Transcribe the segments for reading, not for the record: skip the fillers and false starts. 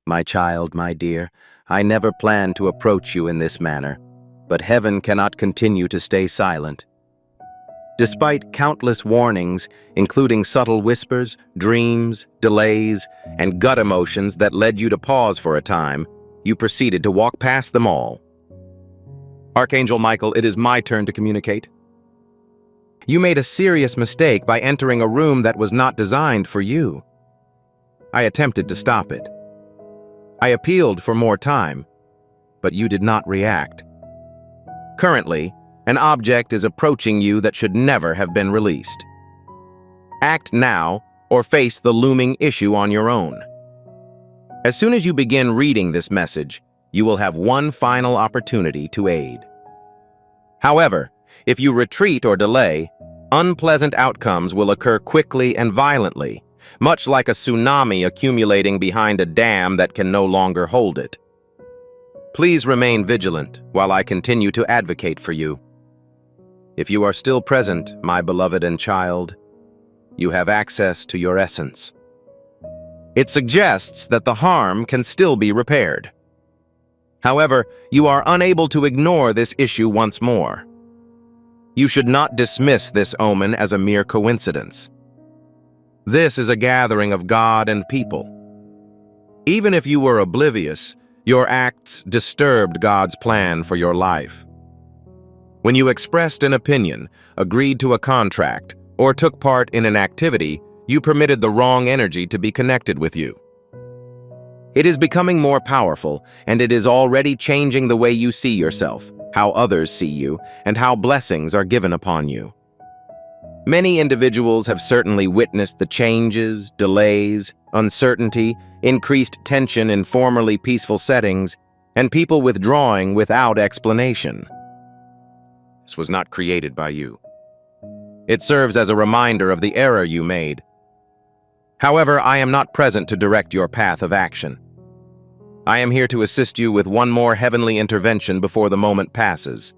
My child, my dear, I never planned to approach you in this manner, but heaven cannot continue to stay silent. Despite countless warnings, including subtle whispers, dreams, delays, and gut emotions that led you to pause for a time, you proceeded to walk past them all. Archangel Michael, it is my turn to communicate. You made a serious mistake by entering a room that was not designed for you. I attempted to stop it. I appealed for more time, but you did not react. Currently, an object is approaching you that should never have been released. Act now or face the looming issue on your own. As soon as you begin reading this message, you will have one final opportunity to aid. However, if you retreat or delay, unpleasant outcomes will occur quickly and violently, much like a tsunami accumulating behind a dam that can no longer hold it. Please remain vigilant while I continue to advocate for you. If you are still present, my beloved and child, you have access to your essence. It suggests that the harm can still be repaired. However, you are unable to ignore this issue once more. You should not dismiss this omen as a mere coincidence. This is a gathering of God and people. Even if you were oblivious, your acts disturbed God's plan for your life. When you expressed an opinion, agreed to a contract, or took part in an activity, you permitted the wrong energy to be connected with you. It is becoming more powerful, and it is already changing the way you see yourself, how others see you, and how blessings are given upon you. Many individuals have certainly witnessed the changes, delays, uncertainty, increased tension in formerly peaceful settings, and people withdrawing without explanation. This was not created by you. It serves as a reminder of the error you made. However, I am not present to direct your path of action. I am here to assist you with one more heavenly intervention before the moment passes.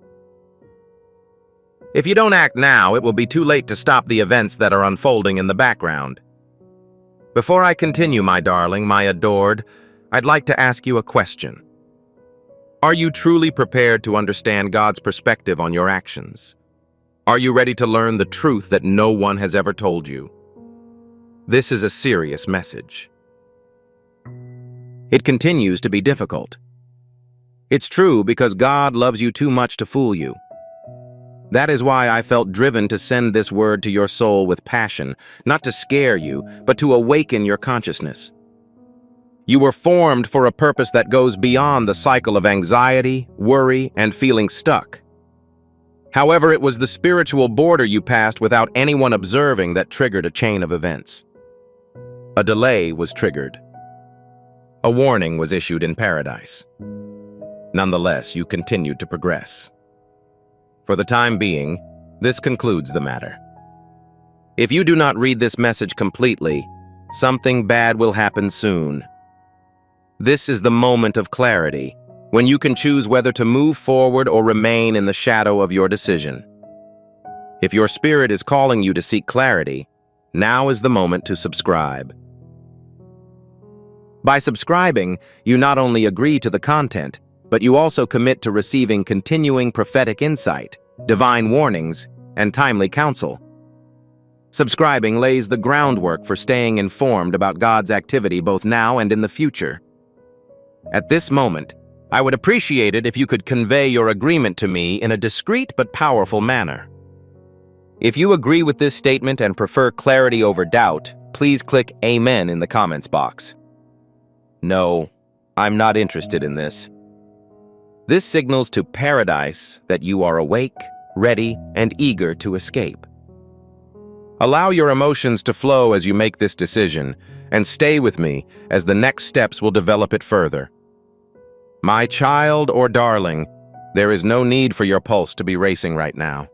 If you don't act now, it will be too late to stop the events that are unfolding in the background. Before I continue, my darling, my adored, I'd like to ask you a question. Are you truly prepared to understand God's perspective on your actions? Are you ready to learn the truth that no one has ever told you? This is a serious message. It continues to be difficult. It's true because God loves you too much to fool you. That is why I felt driven to send this word to your soul with passion, not to scare you, but to awaken your consciousness. You were formed for a purpose that goes beyond the cycle of anxiety, worry, and feeling stuck. However, it was the spiritual border you passed without anyone observing that triggered a chain of events. A delay was triggered. A warning was issued in paradise. Nonetheless, you continued to progress. For the time being, this concludes the matter. If you do not read this message completely, something bad will happen soon. This is the moment of clarity, when you can choose whether to move forward or remain in the shadow of your decision. If your spirit is calling you to seek clarity, now is the moment to subscribe. By subscribing, you not only agree to the content, but you also commit to receiving continuing prophetic insight, divine warnings, and timely counsel. Subscribing lays the groundwork for staying informed about God's activity both now and in the future. At this moment, I would appreciate it if you could convey your agreement to me in a discreet but powerful manner. If you agree with this statement and prefer clarity over doubt, please click Amen in the comments box. No, I'm not interested in this. This signals to paradise that you are awake, ready, and eager to escape. Allow your emotions to flow as you make this decision, and stay with me as the next steps will develop it further. My child or darling, there is no need for your pulse to be racing right now.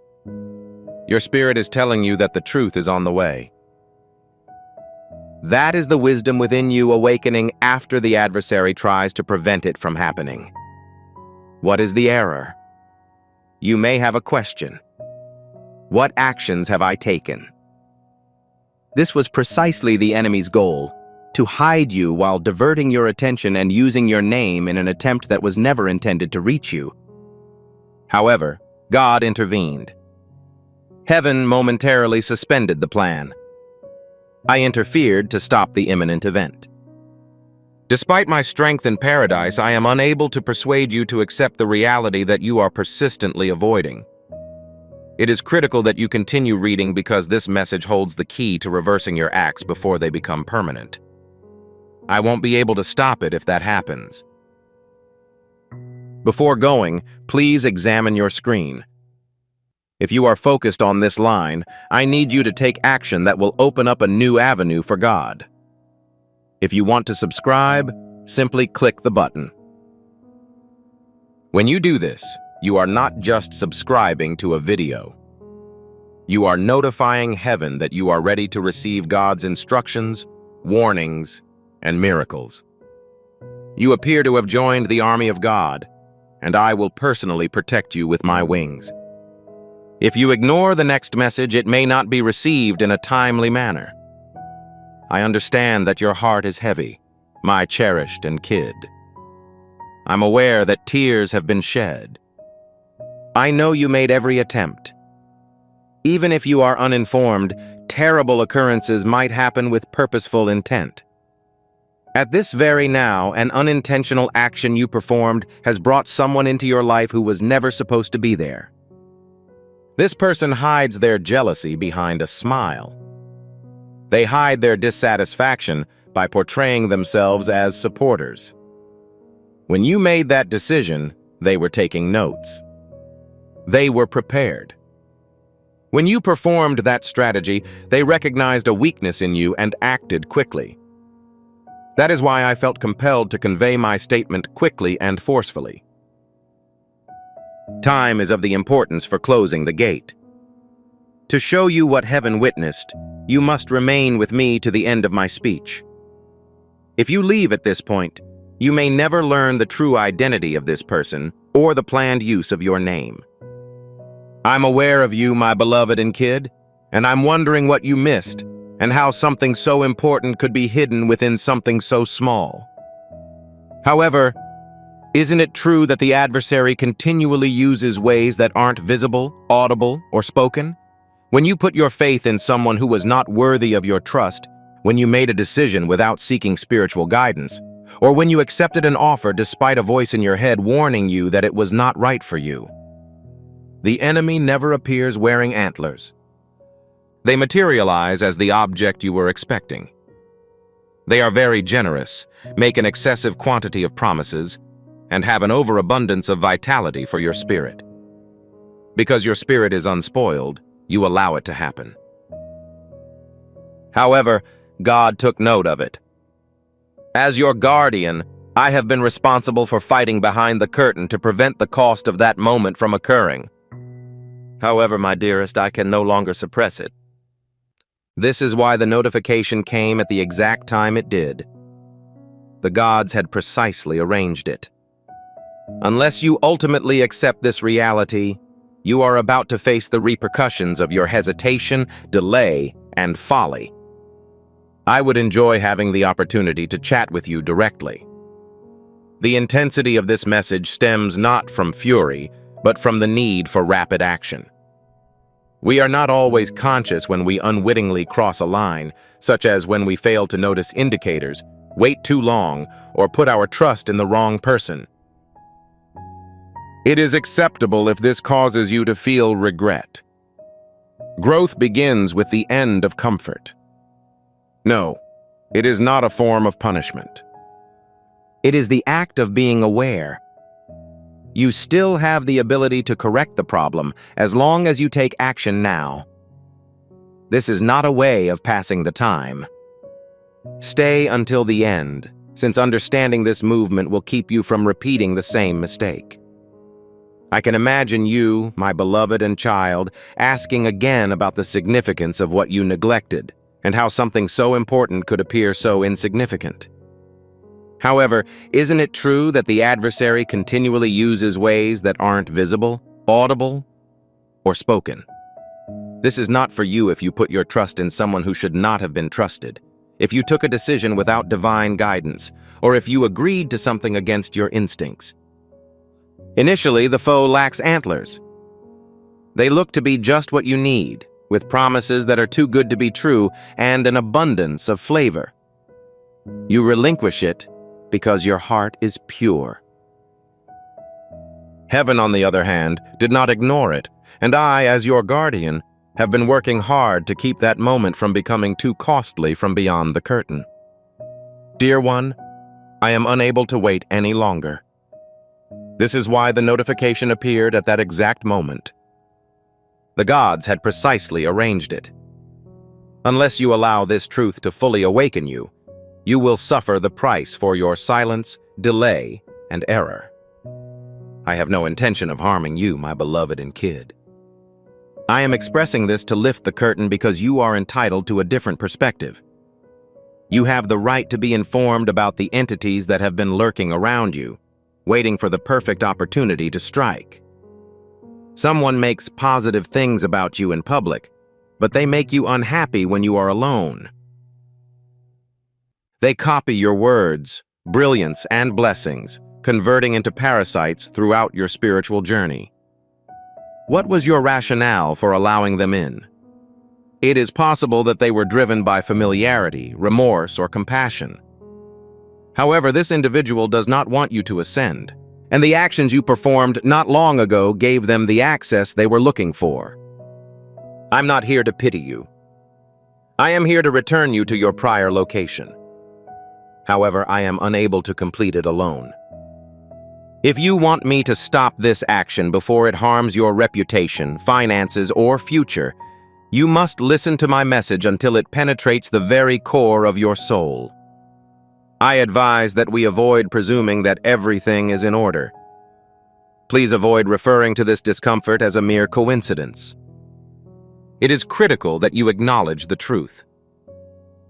Your spirit is telling you that the truth is on the way. That is the wisdom within you awakening after the adversary tries to prevent it from happening. What is the error? You may have a question. What actions have I taken? This was precisely the enemy's goal, to hide you while diverting your attention and using your name in an attempt that was never intended to reach you. However, God intervened. Heaven momentarily suspended the plan. I interfered to stop the imminent event. Despite my strength in paradise, I am unable to persuade you to accept the reality that you are persistently avoiding. It is critical that you continue reading because this message holds the key to reversing your acts before they become permanent. I won't be able to stop it if that happens. Before going, please examine your screen. If you are focused on this line, I need you to take action that will open up a new avenue for God. If you want to subscribe, simply click the button. When you do this, you are not just subscribing to a video. You are notifying heaven that you are ready to receive God's instructions, warnings, and miracles. You appear to have joined the army of God, and I will personally protect you with my wings. If you ignore the next message, it may not be received in a timely manner. I understand that your heart is heavy, my cherished and kid. I'm aware that tears have been shed. I know you made every attempt. Even if you are uninformed, terrible occurrences might happen with purposeful intent. At this very now, an unintentional action you performed has brought someone into your life who was never supposed to be there. This person hides their jealousy behind a smile. They hide their dissatisfaction by portraying themselves as supporters. When you made that decision, they were taking notes. They were prepared. When you performed that strategy, they recognized a weakness in you and acted quickly. That is why I felt compelled to convey my statement quickly and forcefully. Time is of the importance for closing the gate. To show you what heaven witnessed, you must remain with me to the end of my speech. If you leave at this point, you may never learn the true identity of this person or the planned use of your name. I'm aware of you, my beloved and kid, and I'm wondering what you missed and how something so important could be hidden within something so small. However, isn't it true that the adversary continually uses ways that aren't visible, audible, or spoken? When you put your faith in someone who was not worthy of your trust, when you made a decision without seeking spiritual guidance, or when you accepted an offer despite a voice in your head warning you that it was not right for you, the enemy never appears wearing antlers. They materialize as the object you were expecting. They are very generous, make an excessive quantity of promises, and have an overabundance of vitality for your spirit. Because your spirit is unspoiled, you allow it to happen. However, God took note of it. As your guardian, I have been responsible for fighting behind the curtain to prevent the cost of that moment from occurring. However, my dearest, I can no longer suppress it. This is why the notification came at the exact time it did. The gods had precisely arranged it. Unless you ultimately accept this reality, you are about to face the repercussions of your hesitation, delay, and folly. I would enjoy having the opportunity to chat with you directly. The intensity of this message stems not from fury, but from the need for rapid action. We are not always conscious when we unwittingly cross a line, such as when we fail to notice indicators, wait too long, or put our trust in the wrong person. It is acceptable if this causes you to feel regret. Growth begins with the end of comfort. No, it is not a form of punishment. It is the act of being aware. You still have the ability to correct the problem as long as you take action now. This is not a way of passing the time. Stay until the end, since understanding this movement will keep you from repeating the same mistake. I can imagine you, my beloved and child, asking again about the significance of what you neglected and how something so important could appear so insignificant. However, isn't it true that the adversary continually uses ways that aren't visible, audible, or spoken? This is not for you if you put your trust in someone who should not have been trusted. if you took a decision without divine guidance, or if you agreed to something against your instincts. Initially, the foe lacks antlers. They look to be just what you need, with promises that are too good to be true and an abundance of flavor. You relinquish it because your heart is pure. Heaven, on the other hand, did not ignore it, and I, as your guardian, have been working hard to keep that moment from becoming too costly from beyond the curtain. Dear one, I am unable to wait any longer. This is why the notification appeared at that exact moment. The gods had precisely arranged it. Unless you allow this truth to fully awaken you, you will suffer the price for your silence, delay, and error. I have no intention of harming you, my beloved and kid. I am expressing this to lift the curtain because you are entitled to a different perspective. You have the right to be informed about the entities that have been lurking around you, waiting for the perfect opportunity to strike. Someone makes positive things about you in public, but they make you unhappy when you are alone. They copy your words, brilliance, and blessings, converting into parasites throughout your spiritual journey. What was your rationale for allowing them in? It is possible that they were driven by familiarity, remorse, or compassion. However, this individual does not want you to ascend, and the actions you performed not long ago gave them the access they were looking for. I'm not here to pity you. I am here to return you to your prior location. However, I am unable to complete it alone. If you want me to stop this action before it harms your reputation, finances, or future, you must listen to my message until it penetrates the very core of your soul. I advise that we avoid presuming that everything is in order. Please avoid referring to this discomfort as a mere coincidence. It is critical that you acknowledge the truth.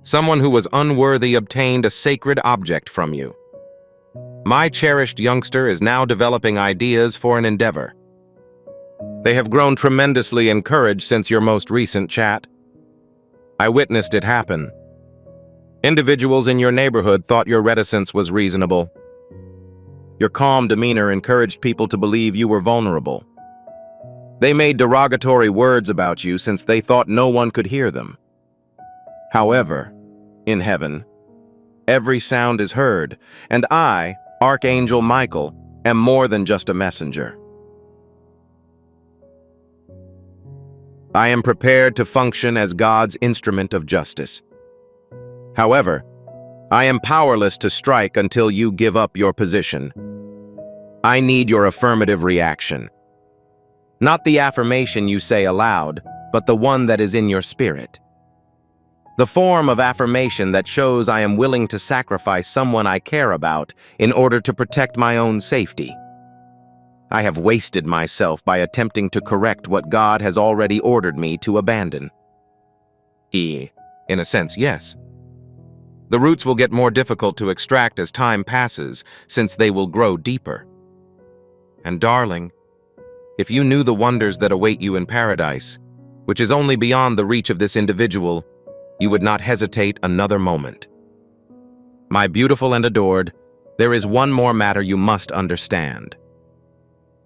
Someone who was unworthy obtained a sacred object from you. My cherished youngster is now developing ideas for an endeavor. They have grown tremendously in courage since your most recent chat. I witnessed it happen. Individuals in your neighborhood thought your reticence was reasonable. Your calm demeanor encouraged people to believe you were vulnerable. They made derogatory words about you since they thought no one could hear them. However, in heaven, every sound is heard, and I, Archangel Michael, am more than just a messenger. I am prepared to function as God's instrument of justice. However, I am powerless to strike until you give up your position. I need your affirmative reaction. Not the affirmation you say aloud, but the one that is in your spirit. The form of affirmation that shows I am willing to sacrifice someone I care about in order to protect my own safety. I have wasted myself by attempting to correct what God has already ordered me to abandon. In a sense, yes. The roots will get more difficult to extract as time passes, since they will grow deeper. And darling, if you knew the wonders that await you in paradise, which is only beyond the reach of this individual, you would not hesitate another moment. My beautiful and adored, there is one more matter you must understand.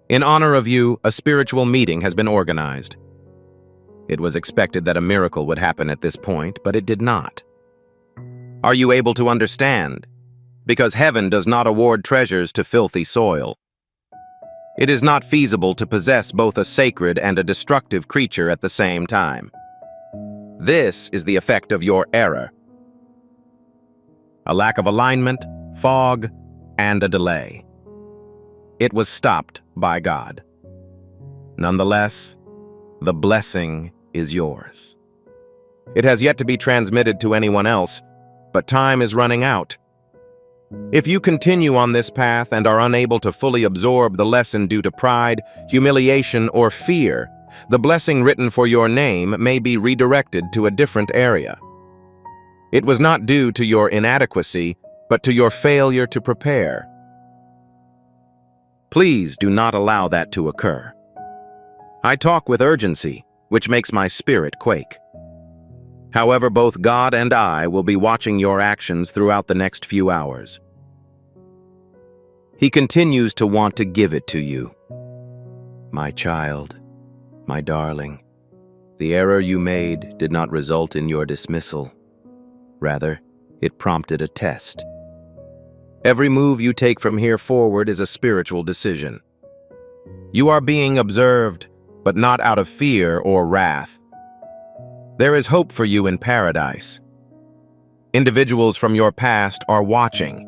In honor of you, a spiritual meeting has been organized. It was expected that a miracle would happen at this point, but it did not. Are you able to understand? Because heaven does not award treasures to filthy soil. It is not feasible to possess both a sacred and a destructive creature at the same time. This is the effect of your error. A lack of alignment, fog, and a delay. It was stopped by God. Nonetheless, the blessing is yours. It has yet to be transmitted to anyone else, but time is running out. If you continue on this path and are unable to fully absorb the lesson due to pride, humiliation, or fear, the blessing written for your name may be redirected to a different area. It was not due to your inadequacy, but to your failure to prepare. Please do not allow that to occur. I talk with urgency, which makes my spirit quake. However, both God and I will be watching your actions throughout the next few hours. He continues to want to give it to you. My child, my darling, the error you made did not result in your dismissal. Rather, it prompted a test. Every move you take from here forward is a spiritual decision. You are being observed, but not out of fear or wrath. There is hope for you in paradise. Individuals from your past are watching.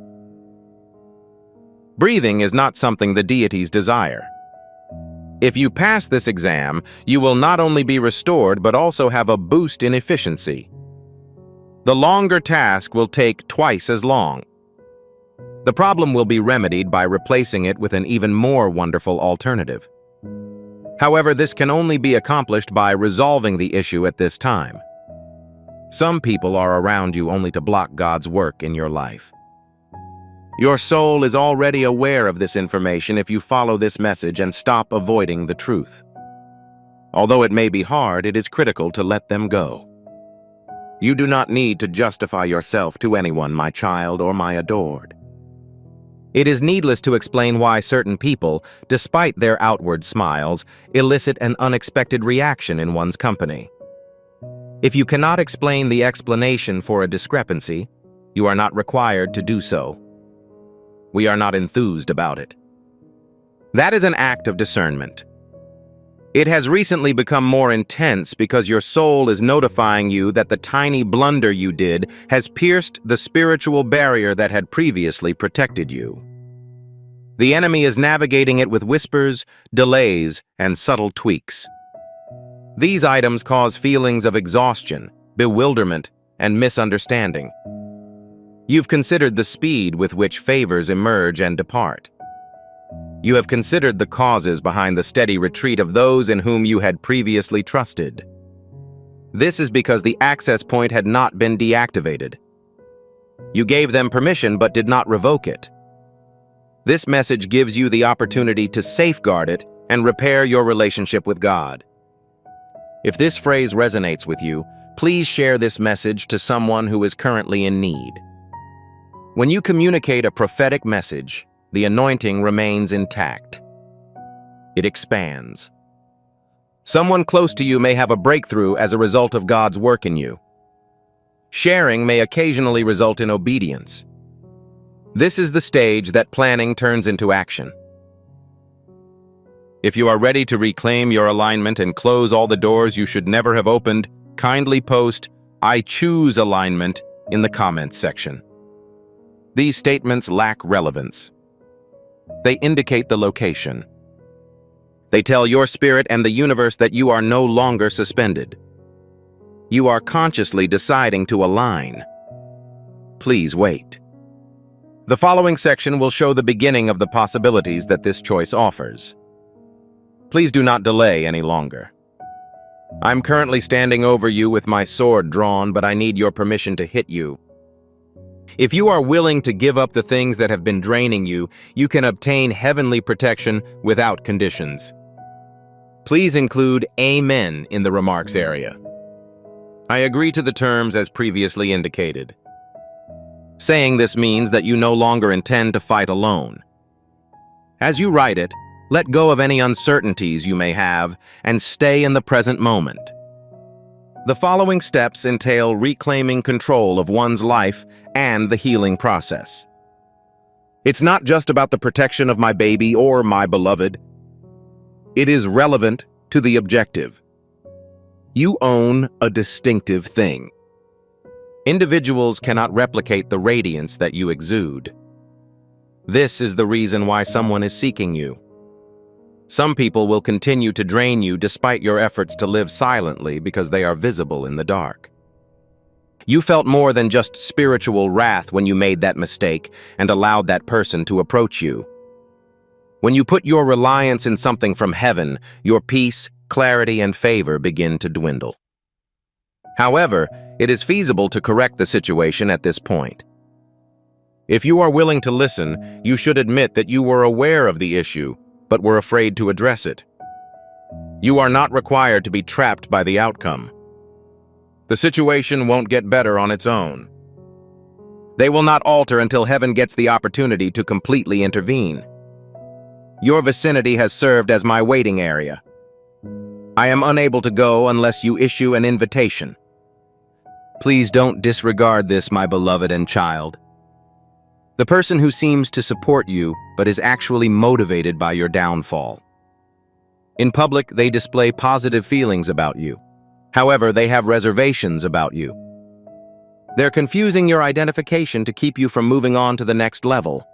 Breathing is not something the deities desire. If you pass this exam, you will not only be restored but also have a boost in efficiency. The longer task will take twice as long. The problem will be remedied by replacing it with an even more wonderful alternative. However, this can only be accomplished by resolving the issue at this time. Some people are around you only to block God's work in your life. Your soul is already aware of this information if you follow this message and stop avoiding the truth. Although it may be hard, it is critical to let them go. You do not need to justify yourself to anyone, my child or my adored. It is needless to explain why certain people, despite their outward smiles, elicit an unexpected reaction in one's company. If you cannot explain the explanation for a discrepancy, you are not required to do so. We are not enthused about it. That is an act of discernment. It has recently become more intense because your soul is notifying you that the tiny blunder you did has pierced the spiritual barrier that had previously protected you. The enemy is navigating it with whispers, delays, and subtle tweaks. These items cause feelings of exhaustion, bewilderment, and misunderstanding. You've considered the speed with which favors emerge and depart. You have considered the causes behind the steady retreat of those in whom you had previously trusted. This is because the access point had not been deactivated. You gave them permission but did not revoke it. This message gives you the opportunity to safeguard it and repair your relationship with God. If this phrase resonates with you, please share this message to someone who is currently in need. When you communicate a prophetic message, the anointing remains intact. It expands. Someone close to you may have a breakthrough as a result of God's work in you. Sharing may occasionally result in obedience. This is the stage that planning turns into action. If you are ready to reclaim your alignment and close all the doors you should never have opened, kindly post, "I choose alignment," in the comments section. These statements lack relevance. They indicate the location. They tell your spirit and the universe that you are no longer suspended. You are consciously deciding to align. Please wait. The following section will show the beginning of the possibilities that this choice offers. Please do not delay any longer. I'm currently standing over you with my sword drawn, but I need your permission to hit you. If you are willing to give up the things that have been draining you, you can obtain heavenly protection without conditions. Please include "Amen" in the remarks area. I agree to the terms as previously indicated. Saying this means that you no longer intend to fight alone. As you write it, let go of any uncertainties you may have and stay in the present moment. The following steps entail reclaiming control of one's life and the healing process. It's not just about the protection of my baby or my beloved. It is relevant to the objective. You own a distinctive thing. Individuals cannot replicate the radiance that you exude. This is the reason why someone is seeking you. Some people will continue to drain you despite your efforts to live silently because they are visible in the dark. You felt more than just spiritual wrath when you made that mistake and allowed that person to approach you. When you put your reliance in something from heaven, your peace, clarity, and favor begin to dwindle. However, it is feasible to correct the situation at this point. If you are willing to listen, you should admit that you were aware of the issue, but were afraid to address it. You are not required to be trapped by the outcome. The situation won't get better on its own. They will not alter until heaven gets the opportunity to completely intervene. Your vicinity has served as my waiting area. I am unable to go unless you issue an invitation. Please don't disregard this, my beloved and child. The person who seems to support you but is actually motivated by your downfall. In public, they display positive feelings about you. However, they have reservations about you. They're confusing your identification to keep you from moving on to the next level.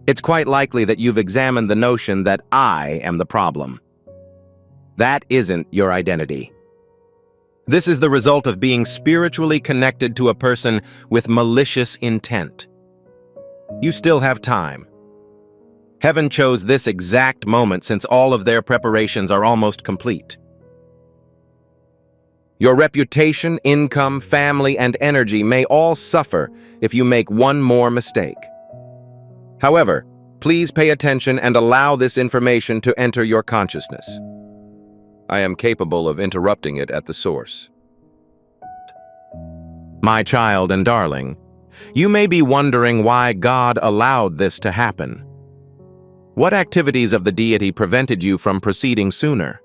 It's quite likely that you've examined the notion that I am the problem. That isn't your identity. This is the result of being spiritually connected to a person with malicious intent. You still have time. Heaven chose this exact moment since all of their preparations are almost complete. Your reputation, income, family, and energy may all suffer if you make one more mistake. However, please pay attention and allow this information to enter your consciousness. I am capable of interrupting it at the source. My child and darling, you may be wondering why God allowed this to happen. What activities of the deity prevented you from proceeding sooner?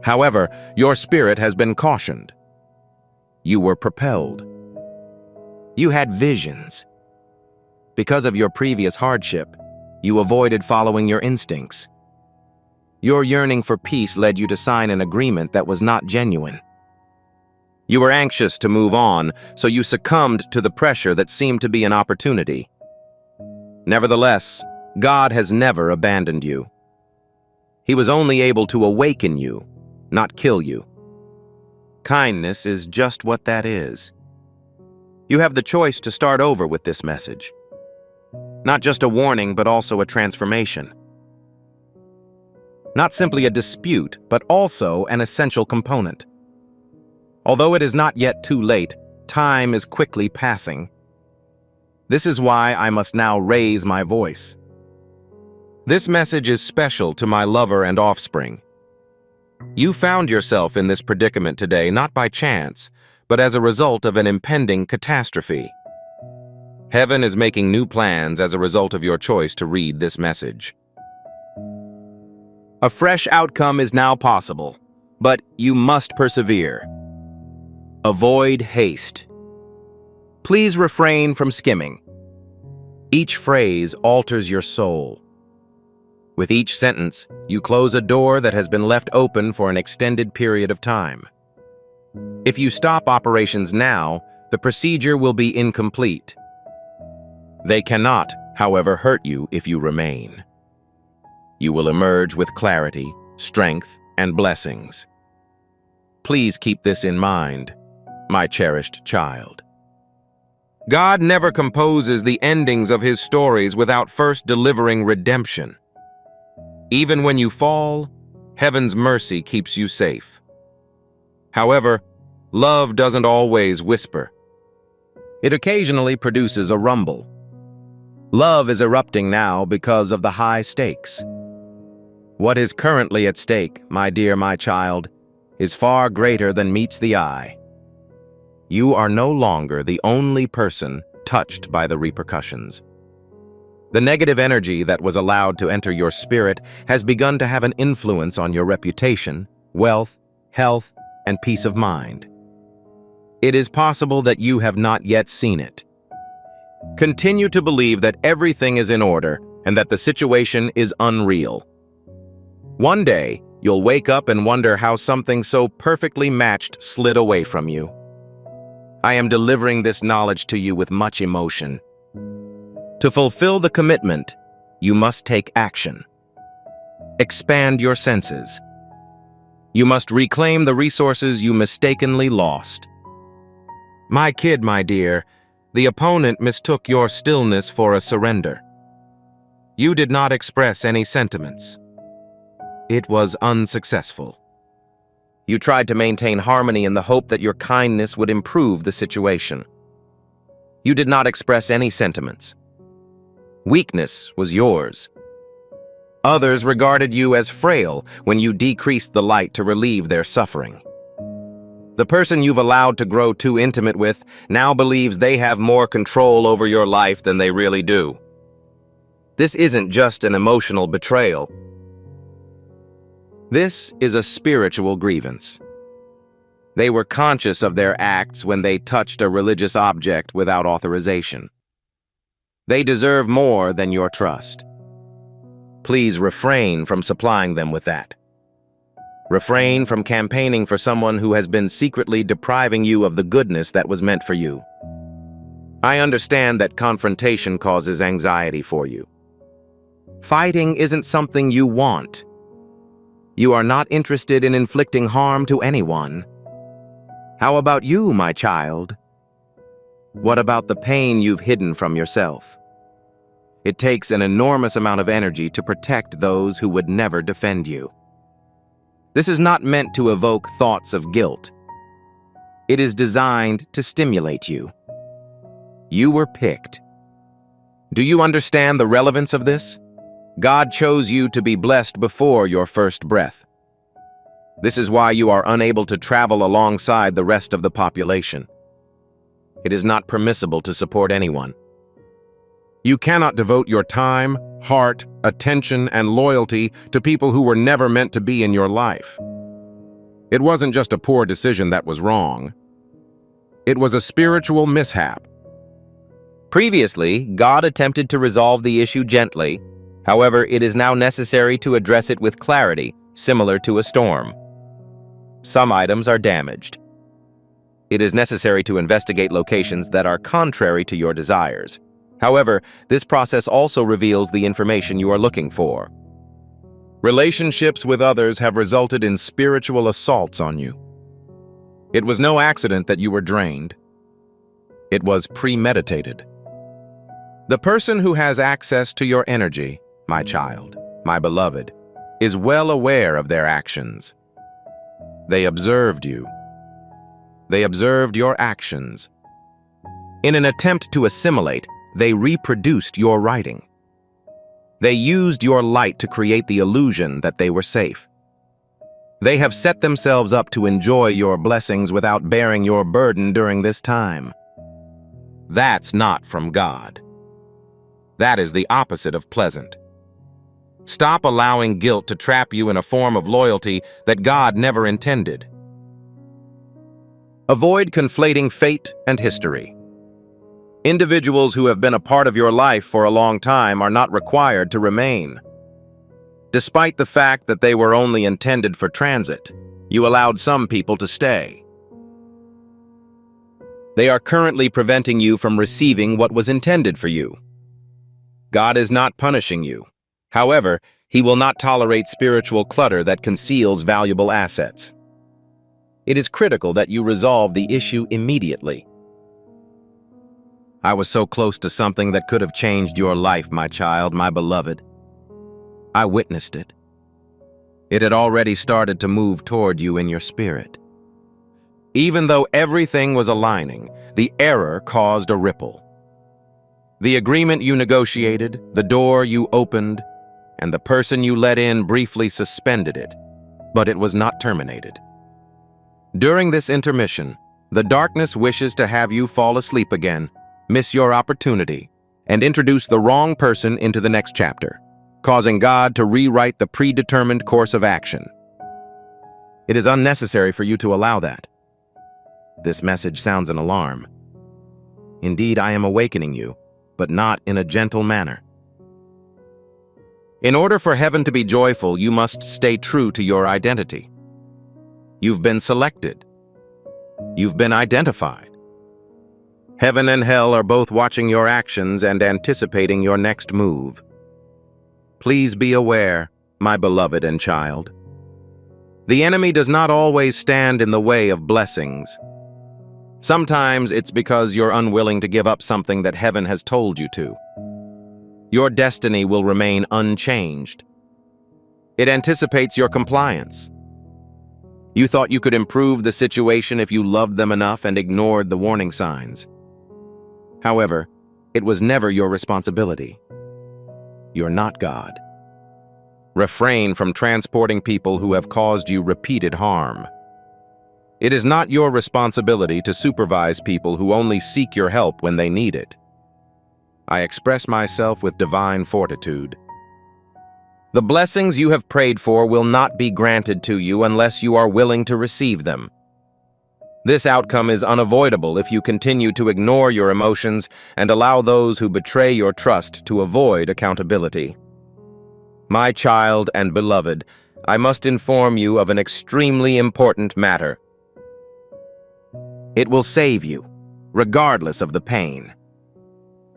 However, your spirit has been cautioned. You were propelled. You had visions. Because of your previous hardship, you avoided following your instincts. Your yearning for peace led you to sign an agreement that was not genuine. You were anxious to move on, so you succumbed to the pressure that seemed to be an opportunity. Nevertheless, God has never abandoned you. He was only able to awaken you, not kill you. Kindness is just what that is. You have the choice to start over with this message. Not just a warning, but also a transformation. Not simply a dispute, but also an essential component. Although it is not yet too late, time is quickly passing. This is why I must now raise my voice. This message is special to my lover and offspring. You found yourself in this predicament today not by chance, but as a result of an impending catastrophe. Heaven is making new plans as a result of your choice to read this message. A fresh outcome is now possible, but you must persevere. Avoid haste. Please refrain from skimming. Each phrase alters your soul. With each sentence, you close a door that has been left open for an extended period of time. If you stop operations now, the procedure will be incomplete. They cannot, however, hurt you if you remain. You will emerge with clarity, strength, and blessings. Please keep this in mind, my cherished child. God never composes the endings of his stories without first delivering redemption. Even when you fall, heaven's mercy keeps you safe. However, love doesn't always whisper. It occasionally produces a rumble. Love is erupting now because of the high stakes. What is currently at stake, my dear, my child, is far greater than meets the eye. You are no longer the only person touched by the repercussions. The negative energy that was allowed to enter your spirit has begun to have an influence on your reputation, wealth, health, and peace of mind. It is possible that you have not yet seen it. Continue to believe that everything is in order and that the situation is unreal. One day, you'll wake up and wonder how something so perfectly matched slid away from you. I am delivering this knowledge to you with much emotion. To fulfill the commitment, you must take action. Expand your senses. You must reclaim the resources you mistakenly lost. My kid, my dear, the opponent mistook your stillness for a surrender. You did not express any sentiments. It was unsuccessful. You tried to maintain harmony in the hope that your kindness would improve the situation. You did not express any sentiments. Weakness was yours. Others regarded you as frail when you decreased the light to relieve their suffering. The person you've allowed to grow too intimate with now believes they have more control over your life than they really do. This isn't just an emotional betrayal. This is a spiritual grievance. They were conscious of their acts when they touched a religious object without authorization. They deserve more than your trust. Please refrain from supplying them with that. Refrain from campaigning for someone who has been secretly depriving you of the goodness that was meant for you. I understand that confrontation causes anxiety for you. Fighting isn't something you want. You are not interested in inflicting harm to anyone. How about you, my child? What about the pain you've hidden from yourself? It takes an enormous amount of energy to protect those who would never defend you. This is not meant to evoke thoughts of guilt. It is designed to stimulate you. You were picked. Do you understand the relevance of this? God chose you to be blessed before your first breath. This is why you are unable to travel alongside the rest of the population. It is not permissible to support anyone. You cannot devote your time, heart, attention, and loyalty to people who were never meant to be in your life. It wasn't just a poor decision that was wrong. It was a spiritual mishap. Previously, God attempted to resolve the issue gently. However, it is now necessary to address it with clarity, similar to a storm. Some items are damaged. It is necessary to investigate locations that are contrary to your desires. However, this process also reveals the information you are looking for. Relationships with others have resulted in spiritual assaults on you. It was no accident that you were drained. It was premeditated. The person who has access to your energy, my child, my beloved, is well aware of their actions. They observed you. They observed your actions. In an attempt to assimilate, they reproduced your writing. They used your light to create the illusion that they were safe. They have set themselves up to enjoy your blessings without bearing your burden during this time. That's not from God. That is the opposite of pleasant. Stop allowing guilt to trap you in a form of loyalty that God never intended. Avoid conflating fate and history. Individuals who have been a part of your life for a long time are not required to remain. Despite the fact that they were only intended for transit, you allowed some people to stay. They are currently preventing you from receiving what was intended for you. God is not punishing you. However, He will not tolerate spiritual clutter that conceals valuable assets. It is critical that you resolve the issue immediately. I was so close to something that could have changed your life, my child, my beloved. I witnessed it. It had already started to move toward you in your spirit. Even though everything was aligning, the error caused a ripple. The agreement you negotiated, the door you opened, and the person you let in briefly suspended it, but it was not terminated. During this intermission, the darkness wishes to have you fall asleep again, miss your opportunity, and introduce the wrong person into the next chapter, causing God to rewrite the predetermined course of action. It is unnecessary for you to allow that. This message sounds an alarm. Indeed, I am awakening you, but not in a gentle manner. In order for heaven to be joyful, you must stay true to your identity. You've been selected. You've been identified. Heaven and hell are both watching your actions and anticipating your next move. Please be aware, my beloved and child. The enemy does not always stand in the way of blessings. Sometimes it's because you're unwilling to give up something that heaven has told you to. Your destiny will remain unchanged. It anticipates your compliance. You thought you could improve the situation if you loved them enough and ignored the warning signs. However, it was never your responsibility. You're not God. Refrain from transporting people who have caused you repeated harm. It is not your responsibility to supervise people who only seek your help when they need it. I express myself with divine fortitude. The blessings you have prayed for will not be granted to you unless you are willing to receive them. This outcome is unavoidable if you continue to ignore your emotions and allow those who betray your trust to avoid accountability. My child and beloved, I must inform you of an extremely important matter. It will save you, regardless of the pain.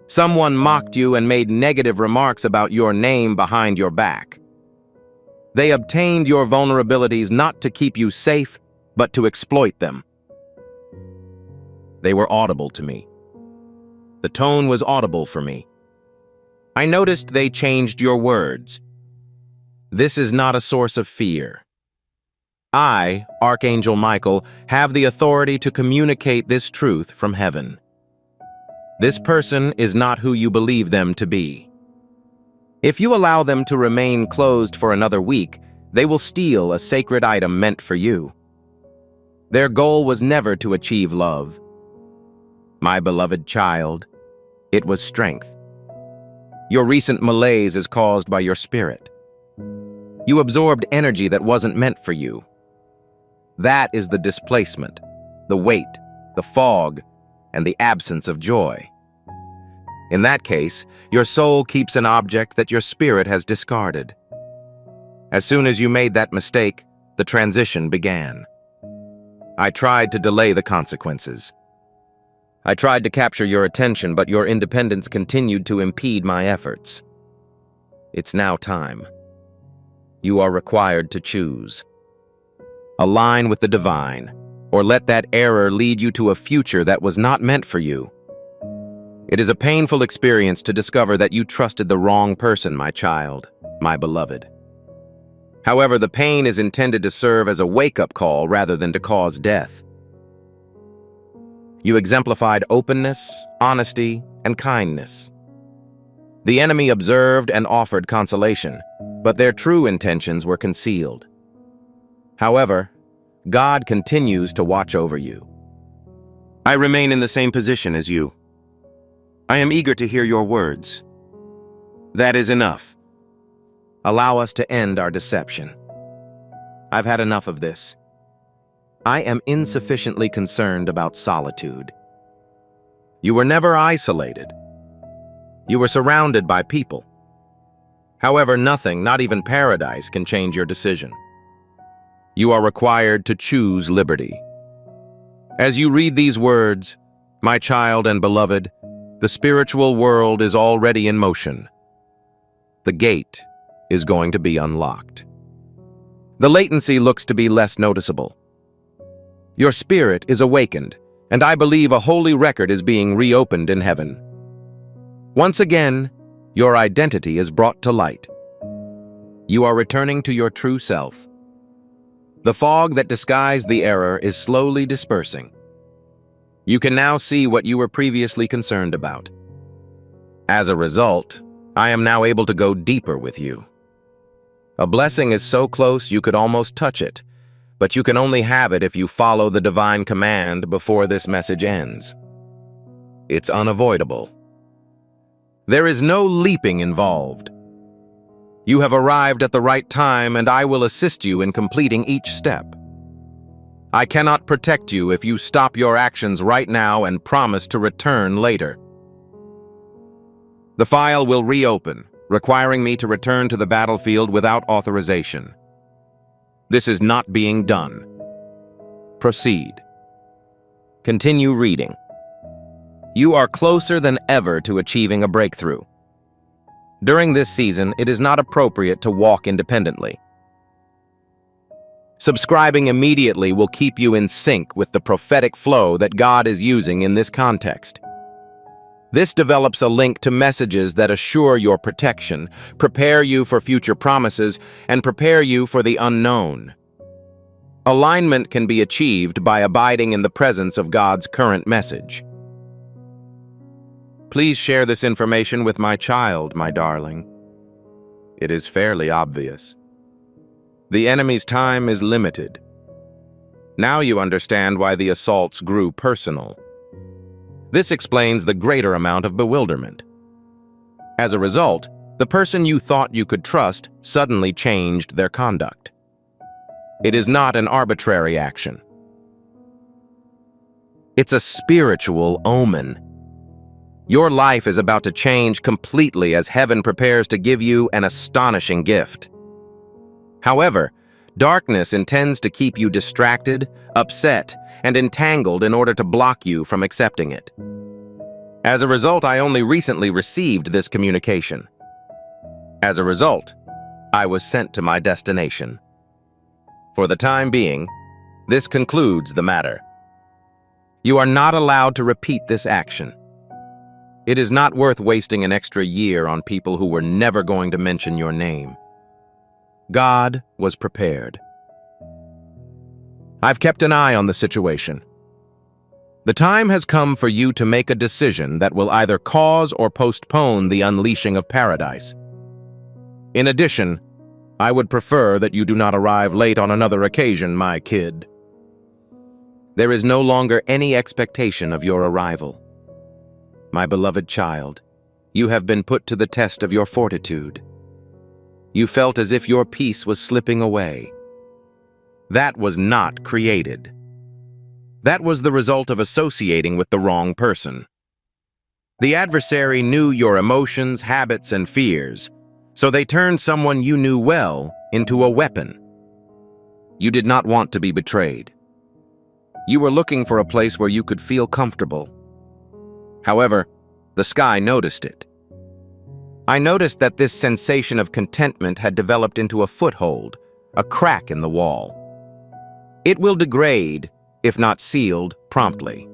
Someone mocked you and made negative remarks about your name behind your back. They obtained your vulnerabilities not to keep you safe, but to exploit them. They were audible to me. The tone was audible for me. I noticed they changed your words. This is not a source of fear. I, Archangel Michael, have the authority to communicate this truth from heaven. This person is not who you believe them to be. If you allow them to remain closed for another week, they will steal a sacred item meant for you. Their goal was never to achieve love. My beloved child, it was strength. Your recent malaise is caused by your spirit. You absorbed energy that wasn't meant for you. That is the displacement, the weight, the fog, and the absence of joy. In that case, your soul keeps an object that your spirit has discarded. As soon as you made that mistake, the transition began. I tried to delay the consequences. I tried to capture your attention, but your independence continued to impede my efforts. It's now time. You are required to choose. Align with the divine, or let that error lead you to a future that was not meant for you. It is a painful experience to discover that you trusted the wrong person, my child, my beloved. However, the pain is intended to serve as a wake-up call rather than to cause death. You exemplified openness, honesty, and kindness. The enemy observed and offered consolation, but their true intentions were concealed. However, God continues to watch over you. I remain in the same position as you. I am eager to hear your words. That is enough. Allow us to end our deception. I've had enough of this. I am insufficiently concerned about solitude. You were never isolated. You were surrounded by people. However, nothing, not even paradise, can change your decision. You are required to choose liberty. As you read these words, my child and beloved, the spiritual world is already in motion. The gate is going to be unlocked. The latency looks to be less noticeable. Your spirit is awakened, and I believe a holy record is being reopened in heaven. Once again, your identity is brought to light. You are returning to your true self. The fog that disguised the error is slowly dispersing. You can now see what you were previously concerned about. As a result, I am now able to go deeper with you. A blessing is so close you could almost touch it, but you can only have it if you follow the divine command before this message ends. It's unavoidable. There is no leaping involved. You have arrived at the right time, and I will assist you in completing each step. I cannot protect you if you stop your actions right now and promise to return later. The file will reopen, requiring me to return to the battlefield without authorization. This is not being done. Proceed. Continue reading. You are closer than ever to achieving a breakthrough. During this season, it is not appropriate to walk independently. Subscribing immediately will keep you in sync with the prophetic flow that God is using in this context. This develops a link to messages that assure your protection, prepare you for future promises, and prepare you for the unknown. Alignment can be achieved by abiding in the presence of God's current message. Please share this information with my child, my darling. It is fairly obvious. The enemy's time is limited. Now you understand why the assaults grew personal. This explains the greater amount of bewilderment. As a result, the person you thought you could trust suddenly changed their conduct. It is not an arbitrary action. It's a spiritual omen. Your life is about to change completely as heaven prepares to give you an astonishing gift. However, darkness intends to keep you distracted, upset, and entangled in order to block you from accepting it. As a result, I only recently received this communication. As a result, I was sent to my destination. For the time being, this concludes the matter. You are not allowed to repeat this action. It is not worth wasting an extra year on people who were never going to mention your name. God was prepared. I've kept an eye on the situation. The time has come for you to make a decision that will either cause or postpone the unleashing of paradise. In addition, I would prefer that you do not arrive late on another occasion, my kid. There is no longer any expectation of your arrival. My beloved child, you have been put to the test of your fortitude. You felt as if your peace was slipping away. That was not created. That was the result of associating with the wrong person. The adversary knew your emotions, habits, and fears, so they turned someone you knew well into a weapon. You did not want to be betrayed. You were looking for a place where you could feel comfortable. However, the sky noticed it. I noticed that this sensation of contentment had developed into a foothold, a crack in the wall. It will degrade, if not sealed, promptly.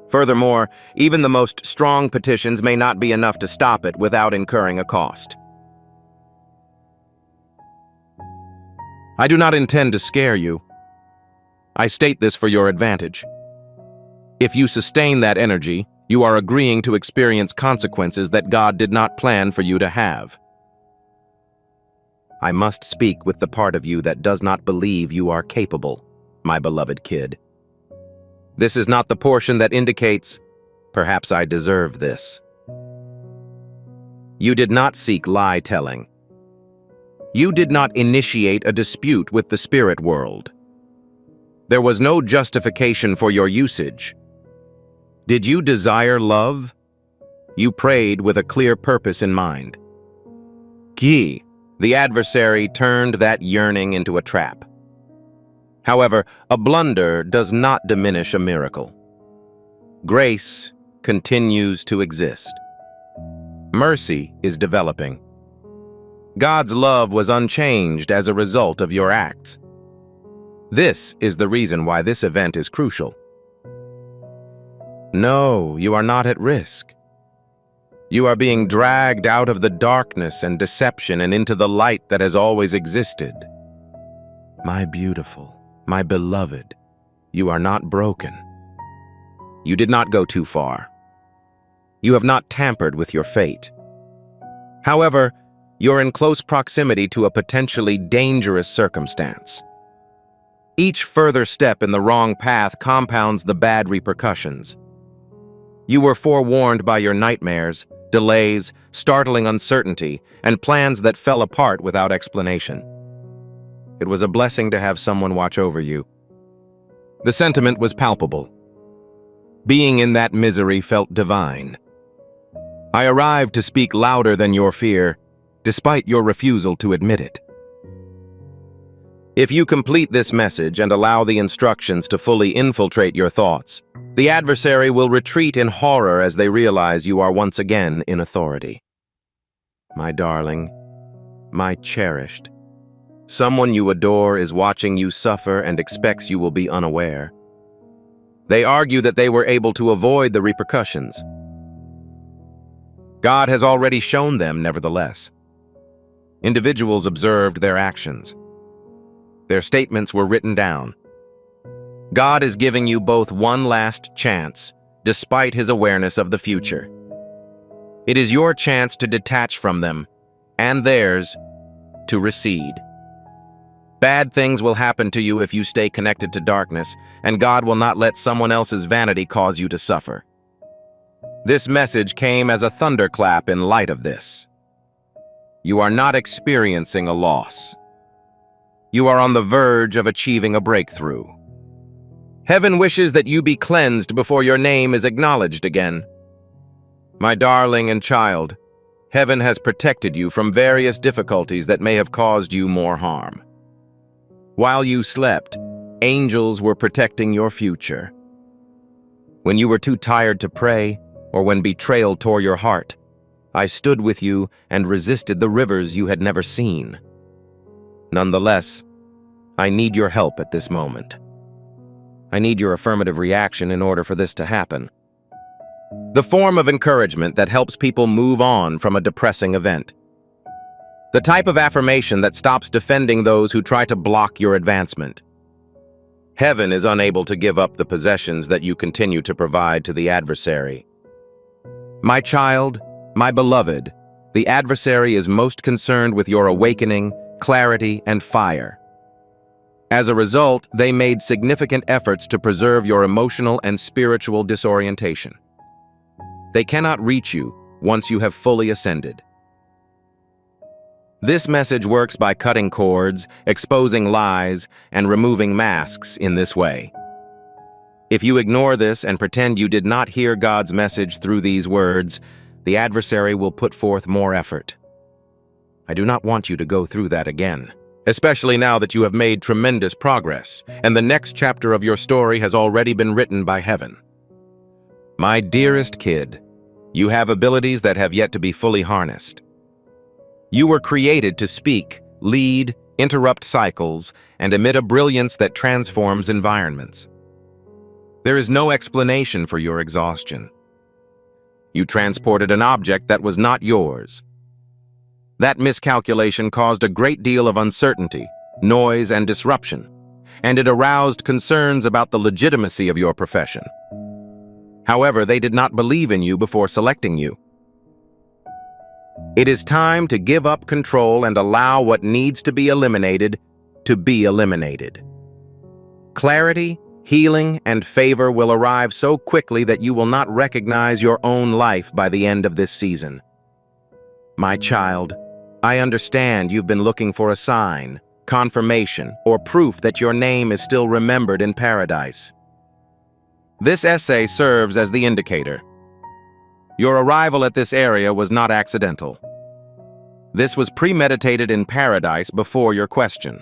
Furthermore, even the most strong petitions may not be enough to stop it without incurring a cost. I do not intend to scare you. I state this for your advantage. If you sustain that energy, you are agreeing to experience consequences that God did not plan for you to have. I must speak with the part of you that does not believe you are capable, my beloved kid. This is not the portion that indicates, perhaps I deserve this. You did not seek lie-telling. You did not initiate a dispute with the spirit world. There was no justification for your usage. Did you desire love? You prayed with a clear purpose in mind. Ki, the adversary turned that yearning into a trap. However, a blunder does not diminish a miracle. Grace continues to exist. Mercy is developing. God's love was unchanged as a result of your acts. This is the reason why this event is crucial. No, you are not at risk. You are being dragged out of the darkness and deception and into the light that has always existed. My beautiful, my beloved, you are not broken. You did not go too far. You have not tampered with your fate. However, you're in close proximity to a potentially dangerous circumstance. Each further step in the wrong path compounds the bad repercussions. You were forewarned by your nightmares, delays, startling uncertainty, and plans that fell apart without explanation. It was a blessing to have someone watch over you. The sentiment was palpable. Being in that misery felt divine. I arrived to speak louder than your fear, despite your refusal to admit it. If you complete this message and allow the instructions to fully infiltrate your thoughts, the adversary will retreat in horror as they realize you are once again in authority. My darling, my cherished, someone you adore is watching you suffer and expects you will be unaware. They argue that they were able to avoid the repercussions. God has already shown them, nevertheless. Individuals observed their actions. Their statements were written down. God is giving you both one last chance, despite his awareness of the future. It is your chance to detach from them, and theirs to recede. Bad things will happen to you if you stay connected to darkness, and God will not let someone else's vanity cause you to suffer. This message came as a thunderclap in light of this. You are not experiencing a loss. You are on the verge of achieving a breakthrough. Heaven wishes that you be cleansed before your name is acknowledged again. My darling and child, heaven has protected you from various difficulties that may have caused you more harm. While you slept, angels were protecting your future. When you were too tired to pray, or when betrayal tore your heart, I stood with you and resisted the rivers you had never seen. Nonetheless, I need your help at this moment. I need your affirmative reaction in order for this to happen. The form of encouragement that helps people move on from a depressing event. The type of affirmation that stops defending those who try to block your advancement. Heaven is unable to give up the possessions that you continue to provide to the adversary. My child, my beloved, the adversary is most concerned with your awakening, clarity, and fire. As a result, they made significant efforts to preserve your emotional and spiritual disorientation. They cannot reach you once you have fully ascended. This message works by cutting cords, exposing lies, and removing masks in this way. If you ignore this and pretend you did not hear God's message through these words, the adversary will put forth more effort. I do not want you to go through that again, especially now that you have made tremendous progress, and the next chapter of your story has already been written by heaven. My dearest kid, you have abilities that have yet to be fully harnessed. You were created to speak, lead, interrupt cycles, and emit a brilliance that transforms environments. There is no explanation for your exhaustion. You transported an object that was not yours. That miscalculation caused a great deal of uncertainty, noise, and disruption, and it aroused concerns about the legitimacy of your profession. However, they did not believe in you before selecting you. It is time to give up control and allow what needs to be eliminated to be eliminated. Clarity, healing, and favor will arrive so quickly that you will not recognize your own life by the end of this season. My child, I understand you've been looking for a sign, confirmation, or proof that your name is still remembered in paradise. This essay serves as the indicator. Your arrival at this area was not accidental. This was premeditated in paradise before your question.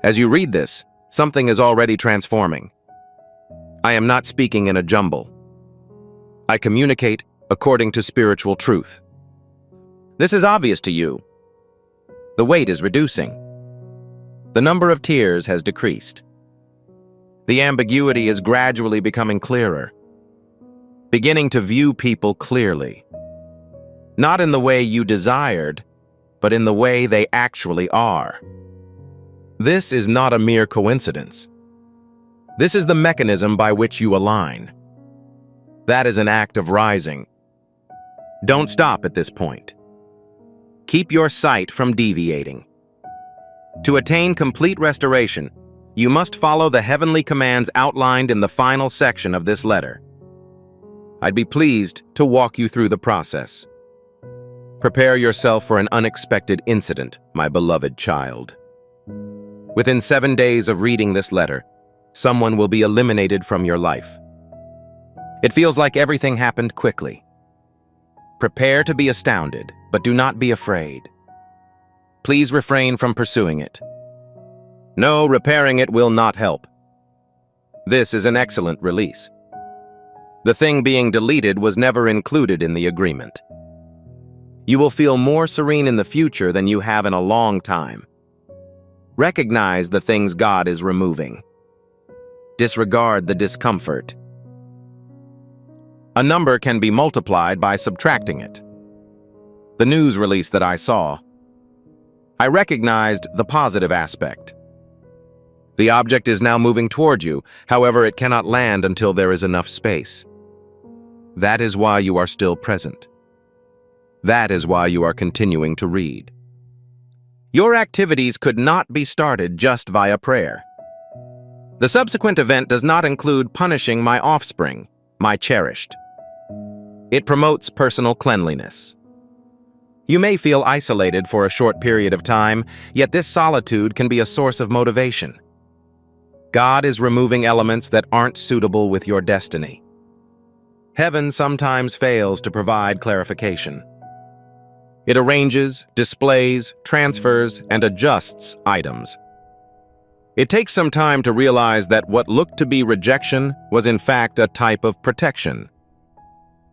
As you read this, something is already transforming. I am not speaking in a jumble. I communicate according to spiritual truth. This is obvious to you. The weight is reducing. The number of tears has decreased. The ambiguity is gradually becoming clearer. Beginning to view people clearly. Not in the way you desired, but in the way they actually are. This is not a mere coincidence. This is the mechanism by which you align. That is an act of rising. Don't stop at this point. Keep your sight from deviating. To attain complete restoration, you must follow the heavenly commands outlined in the final section of this letter. I'd be pleased to walk you through the process. Prepare yourself for an unexpected incident, my beloved child. Within 7 days of reading this letter, someone will be eliminated from your life. It feels like everything happened quickly. Prepare to be astounded, but do not be afraid. Please refrain from pursuing it. No, repairing it will not help. This is an excellent release. The thing being deleted was never included in the agreement. You will feel more serene in the future than you have in a long time. Recognize the things God is removing. Disregard the discomfort. A number can be multiplied by subtracting it. The news release that I saw, I recognized the positive aspect. The object is now moving toward you, however, it cannot land until there is enough space. That is why you are still present. That is why you are continuing to read. Your activities could not be started just via prayer. The subsequent event does not include punishing my offspring, my cherished. It promotes personal cleanliness. You may feel isolated for a short period of time, yet this solitude can be a source of motivation. God is removing elements that aren't suitable with your destiny. Heaven sometimes fails to provide clarification. It arranges, displays, transfers, and adjusts items. It takes some time to realize that what looked to be rejection was in fact a type of protection.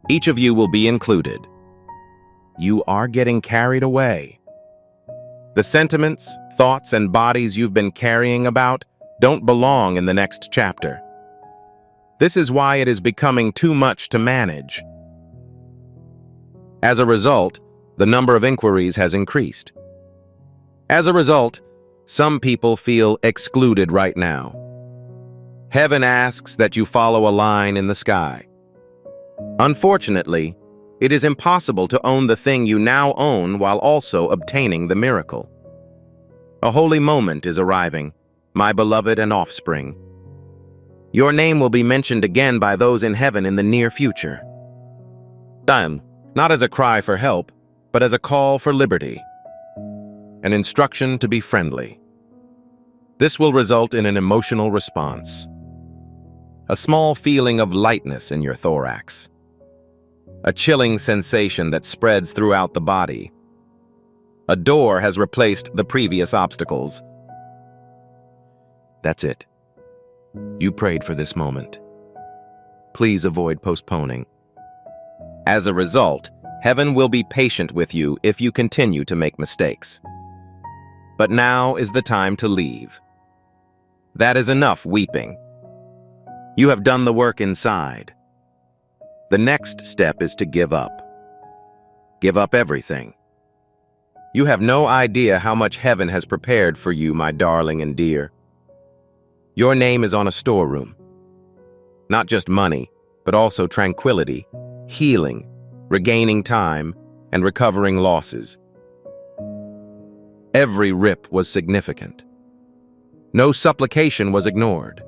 Each of you will be included. You are getting carried away. The sentiments, thoughts, and bodies you've been carrying about don't belong in the next chapter. This is why it is becoming too much to manage. As a result, the number of inquiries has increased. As a result, some people feel excluded right now. Heaven asks that you follow a line in the sky. Unfortunately, it is impossible to own the thing you now own while also obtaining the miracle. A holy moment is arriving, my beloved and offspring. Your name will be mentioned again by those in heaven in the near future. Not as a cry for help, but as a call for liberty. An instruction to be friendly. This will result in an emotional response. A small feeling of lightness in your thorax. A chilling sensation that spreads throughout the body. A door has replaced the previous obstacles. That's it. You prayed for this moment. Please avoid postponing. As a result, heaven will be patient with you if you continue to make mistakes. But now is the time to leave. That is enough weeping. You have done the work inside. The next step is to give up. Give up everything. You have no idea how much heaven has prepared for you, my darling and dear. Your name is on a storeroom. Not just money, but also tranquility, healing, regaining time, and recovering losses. Every rip was significant. No supplication was ignored.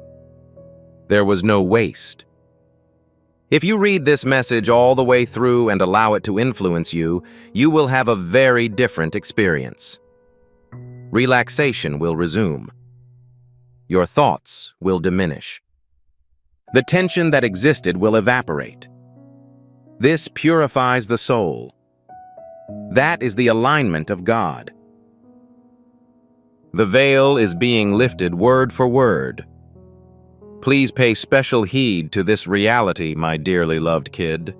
There was no waste. If you read this message all the way through and allow it to influence you, you will have a very different experience. Relaxation will resume. Your thoughts will diminish. The tension that existed will evaporate. This purifies the soul. That is the alignment of God. The veil is being lifted word for word. Please pay special heed to this reality, my dearly loved kid.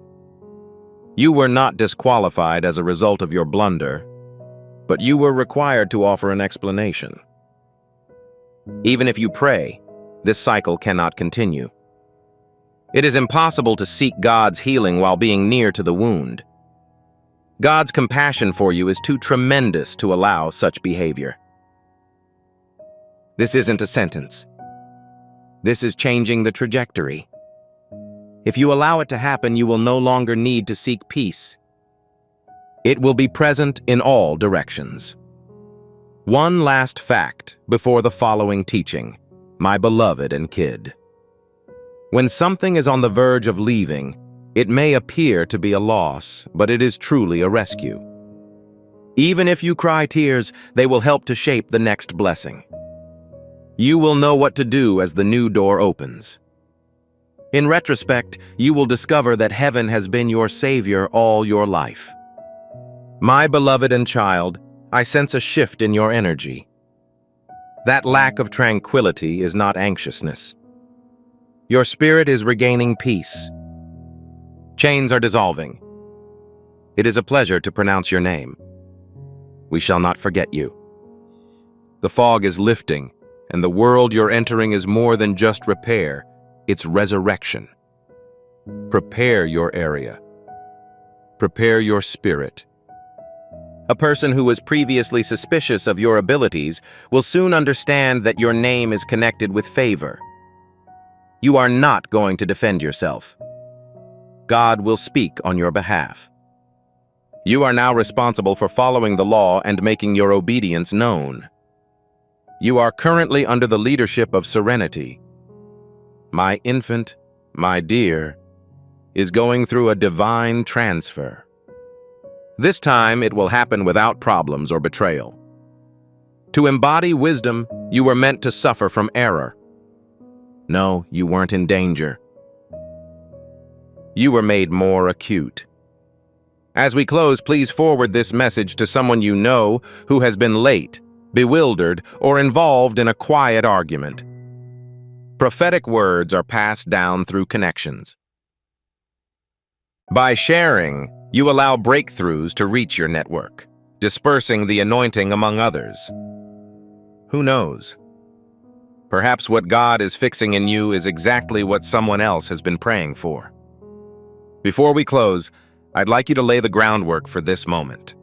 You were not disqualified as a result of your blunder, but you were required to offer an explanation. Even if you pray, this cycle cannot continue. It is impossible to seek God's healing while being near to the wound. God's compassion for you is too tremendous to allow such behavior. This isn't a sentence. This is changing the trajectory. If you allow it to happen, you will no longer need to seek peace. It will be present in all directions. One last fact before the following teaching, my beloved and kid. When something is on the verge of leaving, it may appear to be a loss, but it is truly a rescue. Even if you cry tears, they will help to shape the next blessing. You will know what to do as the new door opens. In retrospect, you will discover that heaven has been your savior all your life. My beloved and child, I sense a shift in your energy. That lack of tranquility is not anxiousness. Your spirit is regaining peace. Chains are dissolving. It is a pleasure to pronounce your name. We shall not forget you. The fog is lifting, and the world you're entering is more than just repair, it's resurrection. Prepare your area. Prepare your spirit. A person who was previously suspicious of your abilities will soon understand that your name is connected with favor. You are not going to defend yourself. God will speak on your behalf. You are now responsible for following the law and making your obedience known. You are currently under the leadership of Serenity. My infant, my dear, is going through a divine transfer. This time it will happen without problems or betrayal. To embody wisdom, you were meant to suffer from error. No, you weren't in danger. You were made more acute. As we close, please forward this message to someone you know who has been late, bewildered, or involved in a quiet argument. Prophetic words are passed down through connections. By sharing, you allow breakthroughs to reach your network, dispersing the anointing among others. Who knows? Perhaps what God is fixing in you is exactly what someone else has been praying for. Before we close, I'd like you to lay the groundwork for this moment.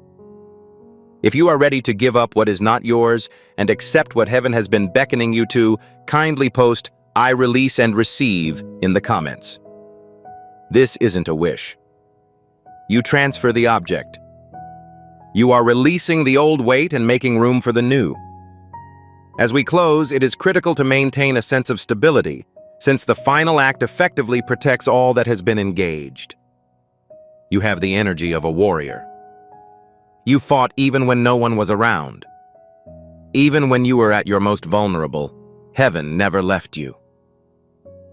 If you are ready to give up what is not yours and accept what heaven has been beckoning you to, kindly post "I release and receive" in the comments. This isn't a wish. You transfer the object. You are releasing the old weight and making room for the new. As we close, it is critical to maintain a sense of stability, since the final act effectively protects all that has been engaged. You have the energy of a warrior. You fought even when no one was around. Even when you were at your most vulnerable, heaven never left you.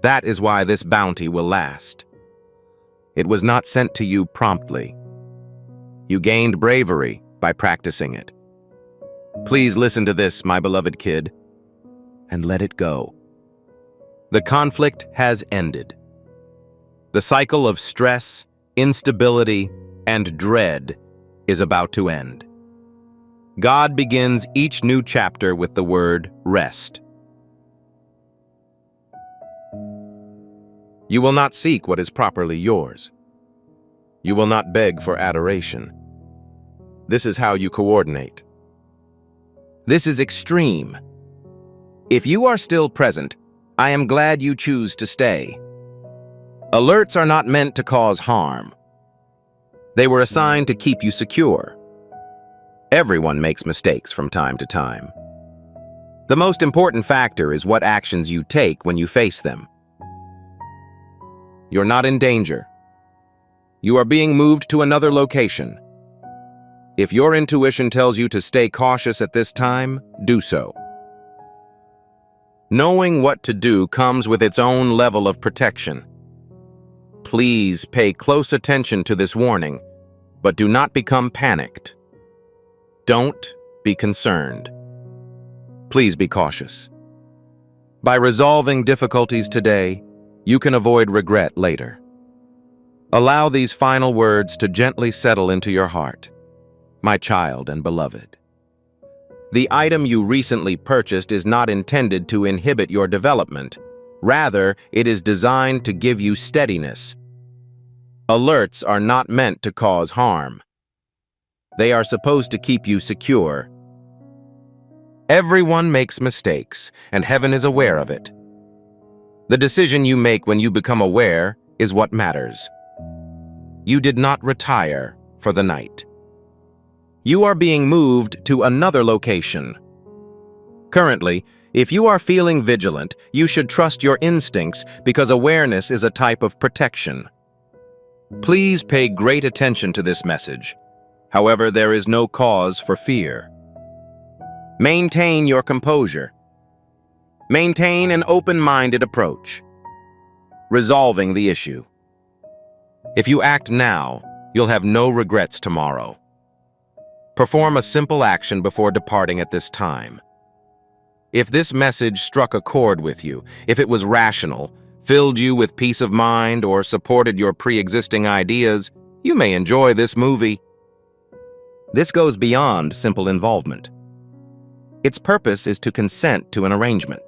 That is why this bounty will last. It was not sent to you promptly. You gained bravery by practicing it. Please listen to this, my beloved kid, and let it go. The conflict has ended. The cycle of stress, instability, and dread is about to end. God begins each new chapter with the word rest. You will not seek what is properly yours. You will not beg for adoration. This is how you coordinate. This is extreme. If you are still present, I am glad you choose to stay. Alerts are not meant to cause harm. They were assigned to keep you secure. Everyone makes mistakes from time to time. The most important factor is what actions you take when you face them. You're not in danger. You are being moved to another location. If your intuition tells you to stay cautious at this time, do so. Knowing what to do comes with its own level of protection. Please pay close attention to this warning, but do not become panicked. Don't be concerned. Please be cautious. By resolving difficulties today, you can avoid regret later. Allow these final words to gently settle into your heart, my child and beloved. The item you recently purchased is not intended to inhibit your development. Rather, it is designed to give you steadiness. Alerts are not meant to cause harm. They are supposed to keep you secure. Everyone makes mistakes, and heaven is aware of it. The decision you make when you become aware is what matters. You did not retire for the night. You are being moved to another location. Currently, if you are feeling vigilant, you should trust your instincts because awareness is a type of protection. Please pay great attention to this message. However, there is no cause for fear. Maintain your composure. Maintain an open-minded approach, resolving the issue. If you act now, you'll have no regrets tomorrow. Perform a simple action before departing at this time. If this message struck a chord with you, if it was rational, filled you with peace of mind, or supported your pre-existing ideas, you may enjoy this movie. This goes beyond simple involvement. Its purpose is to consent to an arrangement.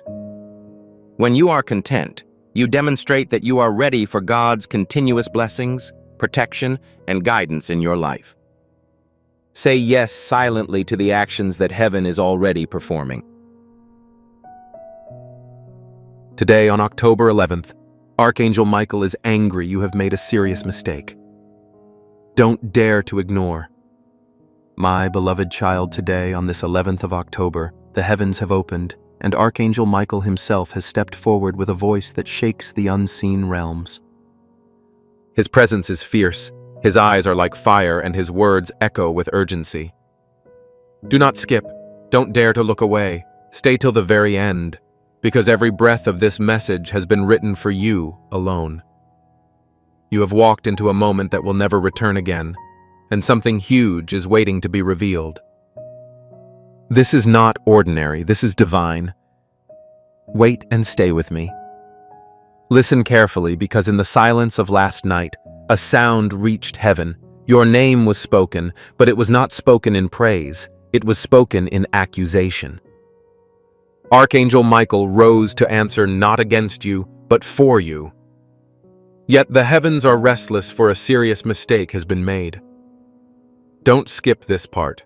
When you are content, you demonstrate that you are ready for God's continuous blessings, protection, and guidance in your life. Say yes silently to the actions that heaven is already performing. Today, on October 11th, Archangel Michael is angry you have made a serious mistake. don't dare to ignore. My beloved child, today, on this 11th of October, the heavens have opened, and Archangel Michael himself has stepped forward with a voice that shakes the unseen realms. His presence is fierce, his eyes are like fire, and his words echo with urgency. Do not skip, don't dare to look away, stay till the very end, because every breath of this message has been written for you alone. You have walked into a moment that will never return again, and something huge is waiting to be revealed. This is not ordinary, this is divine. Wait and stay with me. Listen carefully, because in the silence of last night, a sound reached heaven. Your name was spoken, but it was not spoken in praise. It was spoken in accusation. Archangel Michael rose to answer not against you, but for you. Yet the heavens are restless, for a serious mistake has been made. Don't skip this part.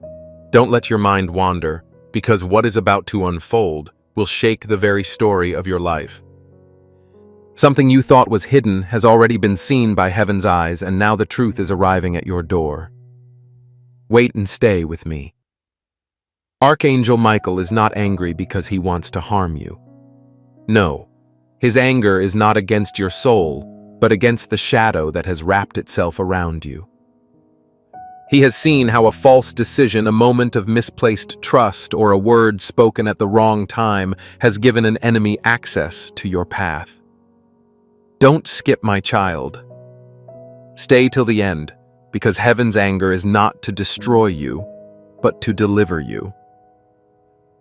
Don't let your mind wander, because what is about to unfold will shake the very story of your life. Something you thought was hidden has already been seen by heaven's eyes, and now the truth is arriving at your door. Wait and stay with me. Archangel Michael is not angry because he wants to harm you. No, his anger is not against your soul, but against the shadow that has wrapped itself around you. He has seen how a false decision, a moment of misplaced trust, or a word spoken at the wrong time has given an enemy access to your path. Don't skip, my child. Stay till the end, because heaven's anger is not to destroy you, but to deliver you.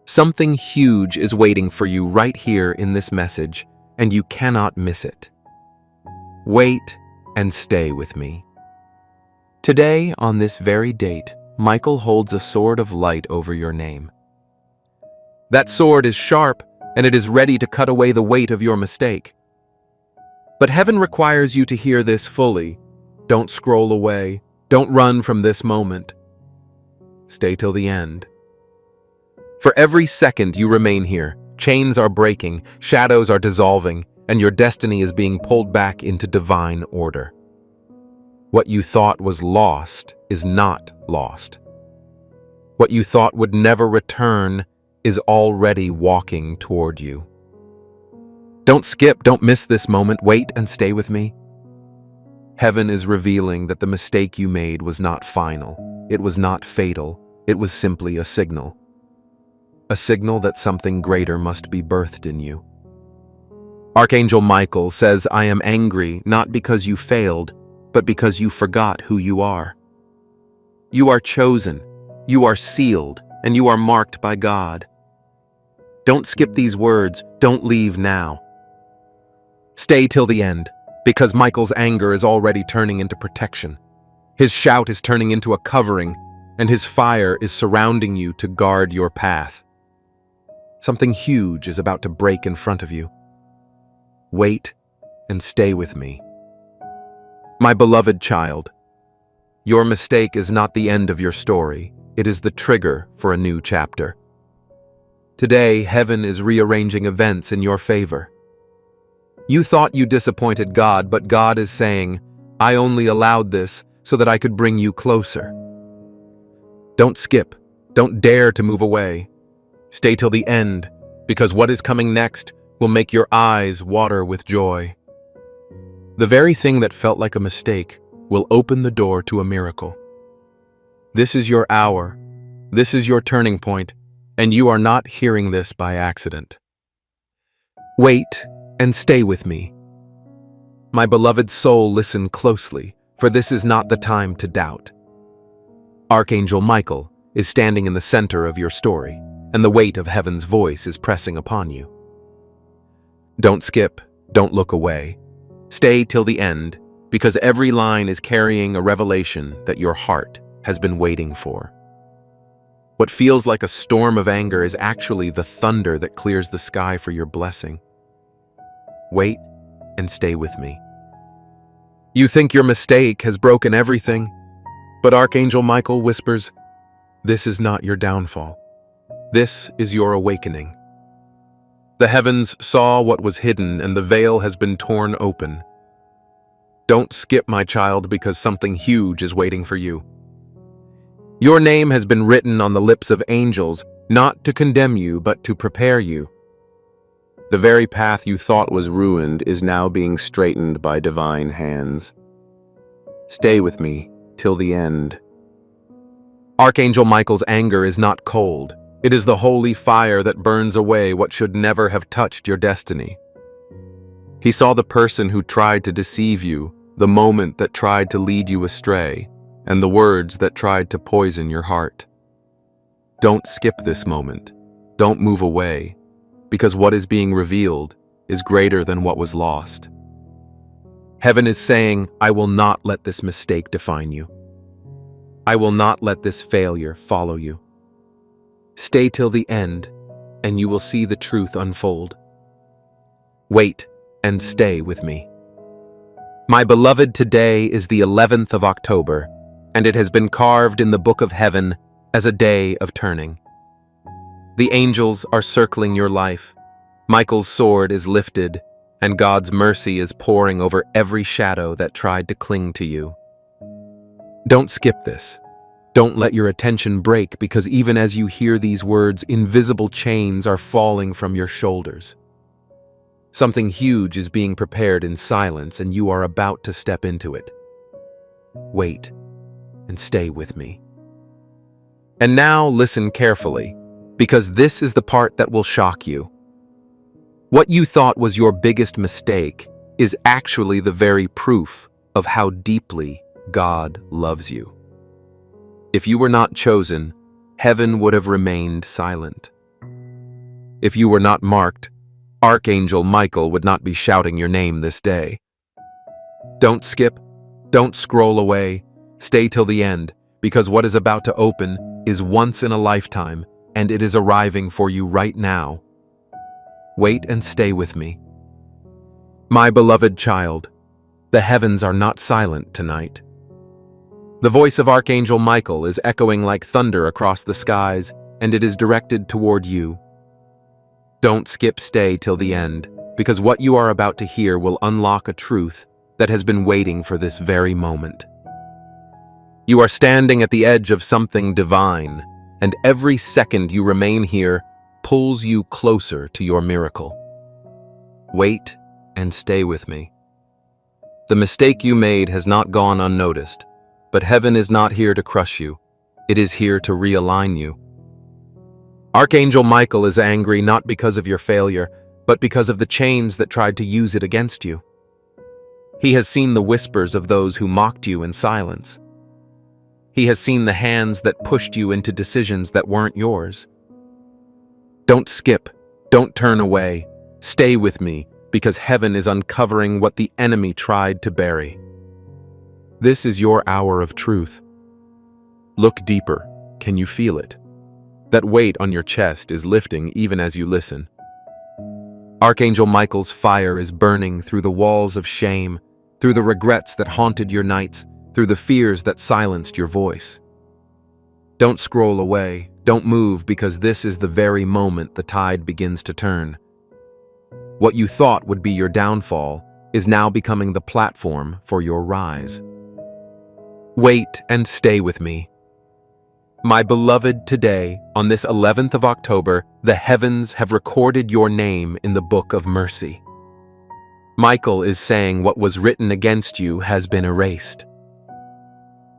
Something huge is waiting for you right here in this message, and you cannot miss it. Wait and stay with me. Today, on this very date, Michael holds a sword of light over your name. That sword is sharp, and it is ready to cut away the weight of your mistake. But heaven requires you to hear this fully. Don't scroll away. Don't run from this moment. Stay till the end. For every second you remain here, chains are breaking, shadows are dissolving, and your destiny is being pulled back into divine order. What you thought was lost is not lost. What you thought would never return is already walking toward you. Don't skip, don't miss this moment. Wait and stay with me. Heaven is revealing that the mistake you made was not final. It was not fatal. It was simply a signal. A signal that something greater must be birthed in you. Archangel Michael says, I am angry not because you failed, but because you forgot who you are. You are chosen, you are sealed, and you are marked by God. Don't skip these words, don't leave now. Stay till the end, because Michael's anger is already turning into protection. His shout is turning into a covering, and his fire is surrounding you to guard your path. Something huge is about to break in front of you. Wait and stay with me. My beloved child, your mistake is not the end of your story. It is the trigger for a new chapter. Today, heaven is rearranging events in your favor. You thought you disappointed God, but God is saying, I only allowed this so that I could bring you closer. Don't skip. Don't dare to move away. Stay till the end, because what is coming next will make your eyes water with joy. The very thing that felt like a mistake will open the door to a miracle. This is your hour. This is your turning point, and you are not hearing this by accident. Wait and stay with me. My beloved soul, listen closely, for this is not the time to doubt. Archangel Michael is standing in the center of your story, and the weight of heaven's voice is pressing upon you. Don't skip, don't look away. Stay till the end, because every line is carrying a revelation that your heart has been waiting for. What feels like a storm of anger is actually the thunder that clears the sky for your blessing. Wait and stay with me. You think your mistake has broken everything, but Archangel Michael whispers, this is not your downfall. This is your awakening. The heavens saw what was hidden, and the veil has been torn open. Don't skip, my child, because something huge is waiting for you. Your name has been written on the lips of angels, not to condemn you, but to prepare you. The very path you thought was ruined is now being straightened by divine hands. Stay with me till the end. Archangel Michael's anger is not cold. It is the holy fire that burns away what should never have touched your destiny. He saw the person who tried to deceive you, the moment that tried to lead you astray, and the words that tried to poison your heart. Don't skip this moment. Don't move away, because what is being revealed is greater than what was lost. Heaven is saying, I will not let this mistake define you. I will not let this failure follow you. Stay till the end, and you will see the truth unfold. Wait and stay with me. My beloved, today is the 11th of October, and it has been carved in the book of heaven as a day of turning. The angels are circling your life. Michael's sword is lifted, and God's mercy is pouring over every shadow that tried to cling to you. Don't skip this. Don't let your attention break, because even as you hear these words, invisible chains are falling from your shoulders. Something huge is being prepared in silence, and you are about to step into it. Wait and stay with me. And now listen carefully, because this is the part that will shock you. What you thought was your biggest mistake is actually the very proof of how deeply God loves you. If you were not chosen, heaven would have remained silent. If you were not marked, Archangel Michael would not be shouting your name this day. Don't skip, don't scroll away, stay till the end, because what is about to open is once in a lifetime, and it is arriving for you right now. Wait and stay with me. My beloved child, the heavens are not silent tonight. The voice of Archangel Michael is echoing like thunder across the skies, and it is directed toward you. Don't skip, stay till the end, because what you are about to hear will unlock a truth that has been waiting for this very moment. You are standing at the edge of something divine, and every second you remain here pulls you closer to your miracle. Wait and stay with me. The mistake you made has not gone unnoticed, but heaven is not here to crush you. It is here to realign you. Archangel Michael is angry not because of your failure, but because of the chains that tried to use it against you. He has seen the whispers of those who mocked you in silence. He has seen the hands that pushed you into decisions that weren't yours. Don't skip, don't turn away, stay with me, because heaven is uncovering what the enemy tried to bury. This is your hour of truth. Look deeper. Can you feel it? That weight on your chest is lifting even as you listen. Archangel Michael's fire is burning through the walls of shame, through the regrets that haunted your nights, through the fears that silenced your voice. Don't scroll away, don't move, because this is the very moment the tide begins to turn. What you thought would be your downfall is now becoming the platform for your rise. Wait and stay with me. My beloved, today, on this 11th of October, the heavens have recorded your name in the book of mercy. Michael is saying what was written against you has been erased.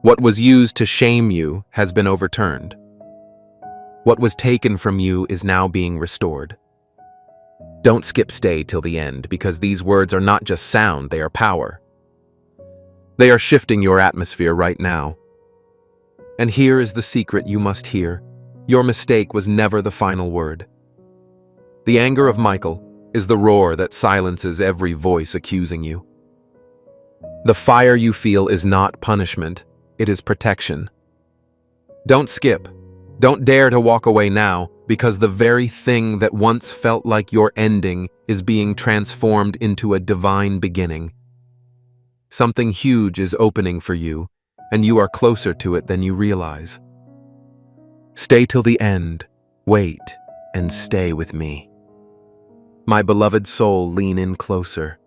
What was used to shame you has been overturned. What was taken from you is now being restored. Don't skip, stay till the end, because these words are not just sound, they are power. They are shifting your atmosphere right now. And here is the secret you must hear. Your mistake was never the final word. The anger of Michael is the roar that silences every voice accusing you. The fire you feel is not punishment, it is protection. Don't skip. Don't dare to walk away now, because the very thing that once felt like your ending is being transformed into a divine beginning. Something huge is opening for you, and you are closer to it than you realize. Stay till the end, wait, and stay with me. My beloved soul, lean in closer.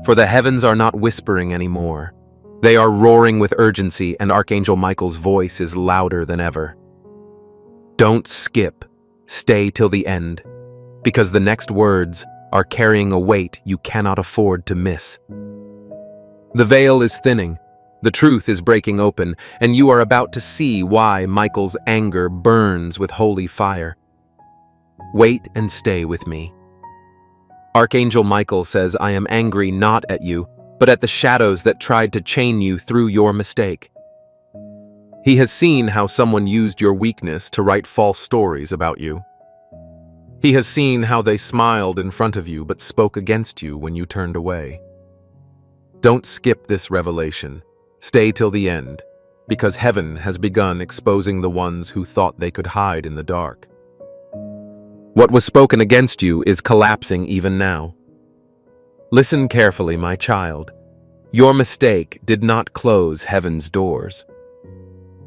for the heavens are not whispering anymore. They are roaring with urgency, and Archangel Michael's voice is louder than ever. Don't skip. Stay till the end, because the next words are carrying a weight you cannot afford to miss. The veil is thinning, the truth is breaking open, and you are about to see why Michael's anger burns with holy fire. Wait and stay with me. Archangel Michael says, I am angry not at you, but at the shadows that tried to chain you through your mistake. He has seen how someone used your weakness to write false stories about you. He has seen how they smiled in front of you but spoke against you when you turned away. Don't skip this revelation. Stay till the end, because heaven has begun exposing the ones who thought they could hide in the dark. What was spoken against you is collapsing even now. Listen carefully, my child. Your mistake did not close heaven's doors.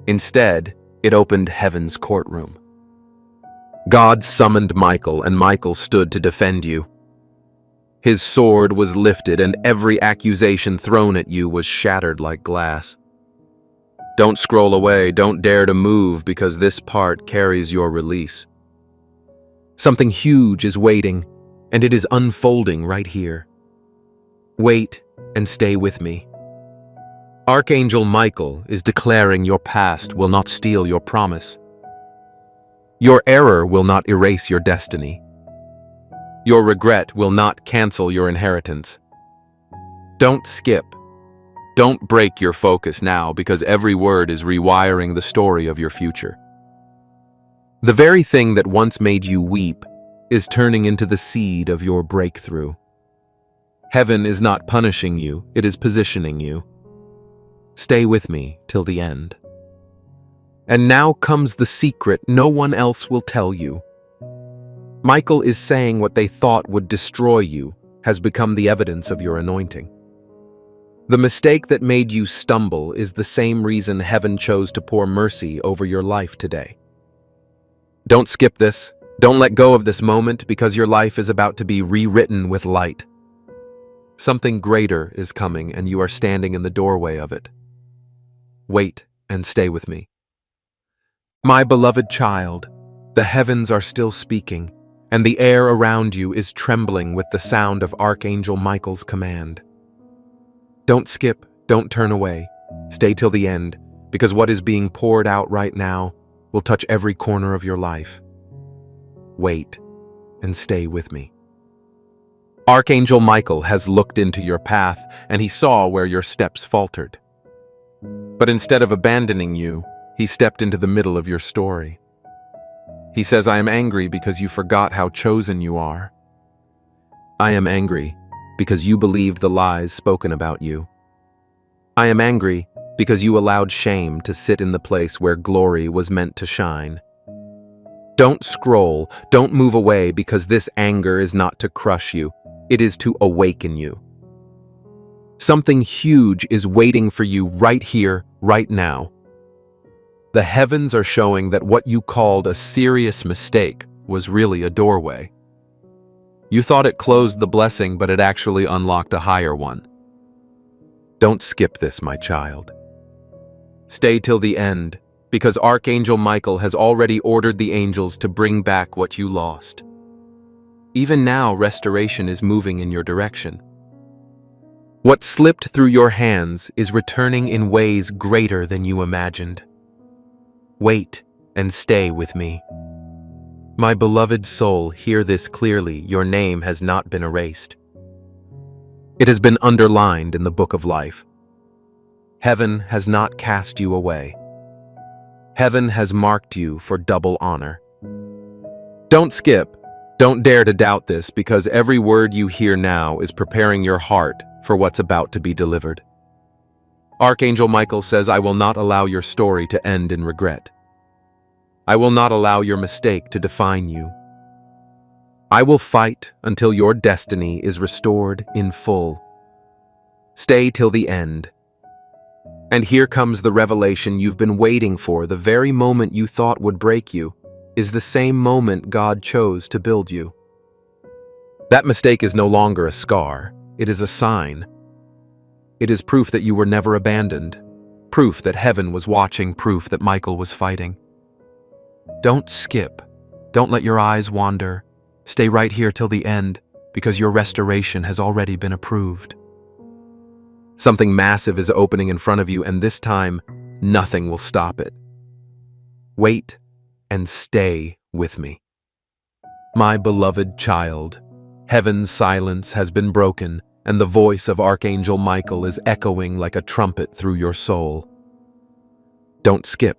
Instead, it opened heaven's courtroom. God summoned Michael, and Michael stood to defend you. His sword was lifted, and every accusation thrown at you was shattered like glass. Don't scroll away, don't dare to move, because this part carries your release. Something huge is waiting, and it is unfolding right here. Wait and stay with me. Archangel Michael is declaring your past will not steal your promise. Your error will not erase your destiny. Your regret will not cancel your inheritance. Don't skip. Don't break your focus now, because every word is rewiring the story of your future. The very thing that once made you weep is turning into the seed of your breakthrough. Heaven is not punishing you, it is positioning you. Stay with me till the end. And now comes the secret no one else will tell you. Michael is saying what they thought would destroy you has become the evidence of your anointing. The mistake that made you stumble is the same reason heaven chose to pour mercy over your life today. Don't skip this. Don't let go of this moment, because your life is about to be rewritten with light. Something greater is coming, and you are standing in the doorway of it. Wait and stay with me. My beloved child, the heavens are still speaking, and the air around you is trembling with the sound of Archangel Michael's command. Don't skip, don't turn away. Stay till the end, because what is being poured out right now will touch every corner of your life. Wait and stay with me. Archangel Michael has looked into your path, and he saw where your steps faltered. But instead of abandoning you, he stepped into the middle of your story. He says, I am angry because you forgot how chosen you are. I am angry because you believed the lies spoken about you. I am angry because you allowed shame to sit in the place where glory was meant to shine. Don't scroll, don't move away, because this anger is not to crush you, it is to awaken you. Something huge is waiting for you right here, right now. The heavens are showing that what you called a serious mistake was really a doorway. You thought it closed the blessing, but it actually unlocked a higher one. Don't skip this, my child. Stay till the end, because Archangel Michael has already ordered the angels to bring back what you lost. Even now, restoration is moving in your direction. What slipped through your hands is returning in ways greater than you imagined. Wait and stay with me. My beloved soul, hear this clearly. Your name has not been erased. It has been underlined in the book of life. Heaven has not cast you away. Heaven has marked you for double honor. Don't skip. Don't dare to doubt this, because every word you hear now is preparing your heart for what's about to be delivered. Archangel Michael says, I will not allow your story to end in regret. I will not allow your mistake to define you. I will fight until your destiny is restored in full. Stay till the end. And here comes the revelation you've been waiting for. The very moment you thought would break you is the same moment God chose to build you. That mistake is no longer a scar. It is a sign. It is proof that you were never abandoned, proof that heaven was watching, proof that Michael was fighting. Don't skip. Don't let your eyes wander. Stay right here till the end, because your restoration has already been approved. Something massive is opening in front of you, and this time, nothing will stop it. Wait and stay with me. My beloved child, heaven's silence has been broken, and the voice of Archangel Michael is echoing like a trumpet through your soul. Don't skip.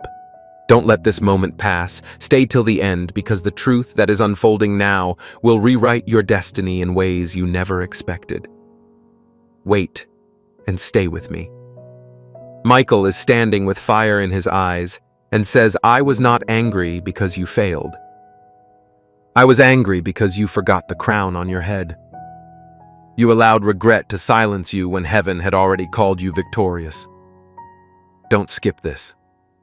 Don't let this moment pass. Stay till the end, because the truth that is unfolding now will rewrite your destiny in ways you never expected. Wait and stay with me. Michael is standing with fire in his eyes and says, I was not angry because you failed. I was angry because you forgot the crown on your head. You allowed regret to silence you when heaven had already called you victorious. Don't skip this.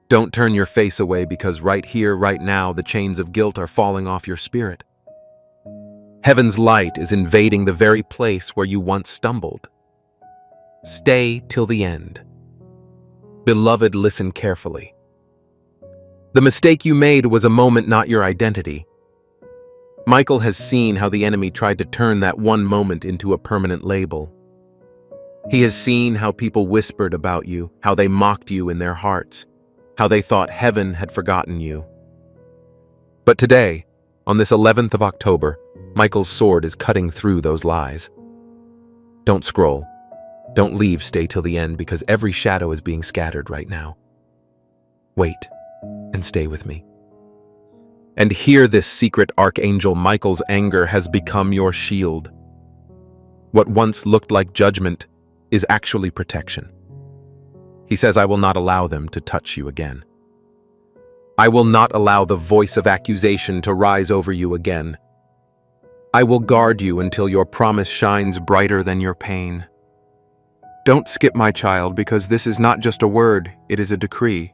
Don't turn your face away, because right here, right now, the chains of guilt are falling off your spirit. Heaven's light is invading the very place where you once stumbled. Stay till the end. Beloved, listen carefully. The mistake you made was a moment, not your identity. Michael has seen how the enemy tried to turn that one moment into a permanent label. He has seen how people whispered about you, how they mocked you in their hearts, how they thought heaven had forgotten you. But today, on this 11th of October, Michael's sword is cutting through those lies. Don't scroll. Don't leave, stay till the end, because every shadow is being scattered right now. Wait and stay with me. And hear this secret: Archangel Michael's anger has become your shield. What once looked like judgment is actually protection. He says, I will not allow them to touch you again. I will not allow the voice of accusation to rise over you again. I will guard you until your promise shines brighter than your pain. Don't skip, my child, because this is not just a word, it is a decree.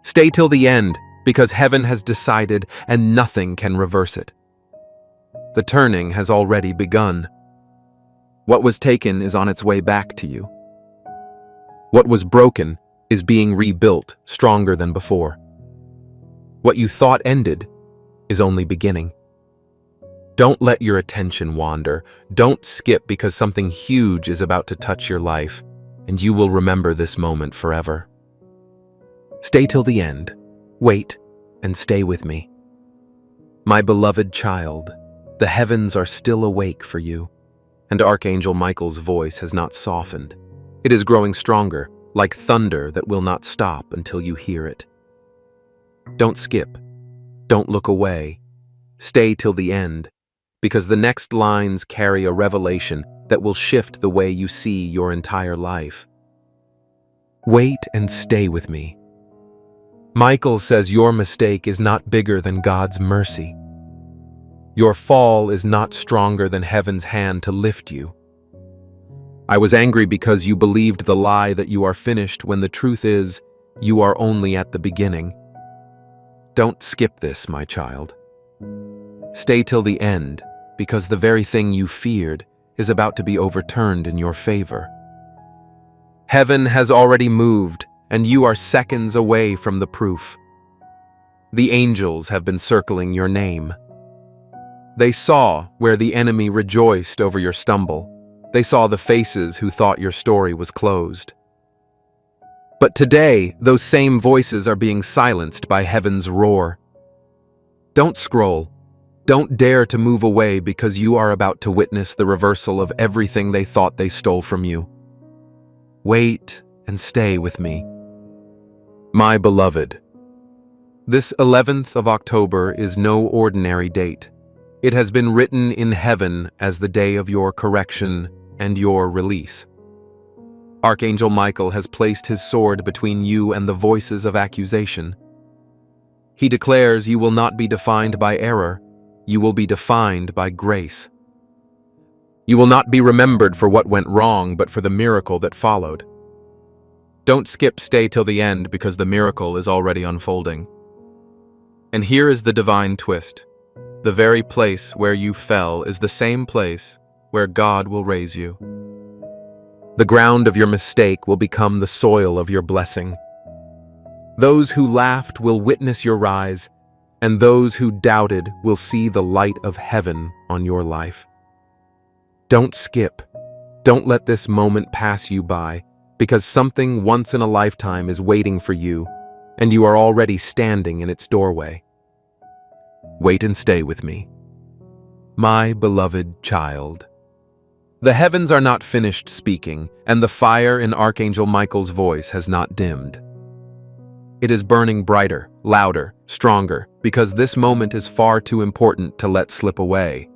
Stay till the end, because heaven has decided and nothing can reverse it. The turning has already begun. What was taken is on its way back to you. What was broken is being rebuilt, stronger than before. What you thought ended is only beginning. Don't let your attention wander. Don't skip, because something huge is about to touch your life, and you will remember this moment forever. Stay till the end. Wait and stay with me. My beloved child, the heavens are still awake for you, and Archangel Michael's voice has not softened. It is growing stronger, like thunder that will not stop until you hear it. Don't skip. Don't look away. Stay till the end, because the next lines carry a revelation that will shift the way you see your entire life. Wait and stay with me. Michael says your mistake is not bigger than God's mercy. Your fall is not stronger than heaven's hand to lift you. I was angry because you believed the lie that you are finished, when the truth is, you are only at the beginning. Don't skip this, my child. Stay till the end, because the very thing you feared is about to be overturned in your favor. Heaven has already moved, and you are seconds away from the proof. The angels have been circling your name. They saw where the enemy rejoiced over your stumble. They saw the faces who thought your story was closed. But today, those same voices are being silenced by heaven's roar. Don't scroll. Don't dare to move away, because you are about to witness the reversal of everything they thought they stole from you. Wait and stay with me. My beloved, this 11th of October is no ordinary date. It has been written in heaven as the day of your correction and your release. Archangel Michael has placed his sword between you and the voices of accusation. He declares you will not be defined by error, you will be defined by grace. You will not be remembered for what went wrong, but for the miracle that followed. Don't skip, stay till the end, because the miracle is already unfolding. And here is the divine twist. The very place where you fell is the same place where God will raise you. The ground of your mistake will become the soil of your blessing. Those who laughed will witness your rise, and those who doubted will see the light of heaven on your life. Don't skip. Don't let this moment pass you by, because something once in a lifetime is waiting for you, and you are already standing in its doorway. Wait and stay with me. My beloved child. The heavens are not finished speaking, and the fire in Archangel Michael's voice has not dimmed. It is burning brighter, louder, stronger, because this moment is far too important to let slip away.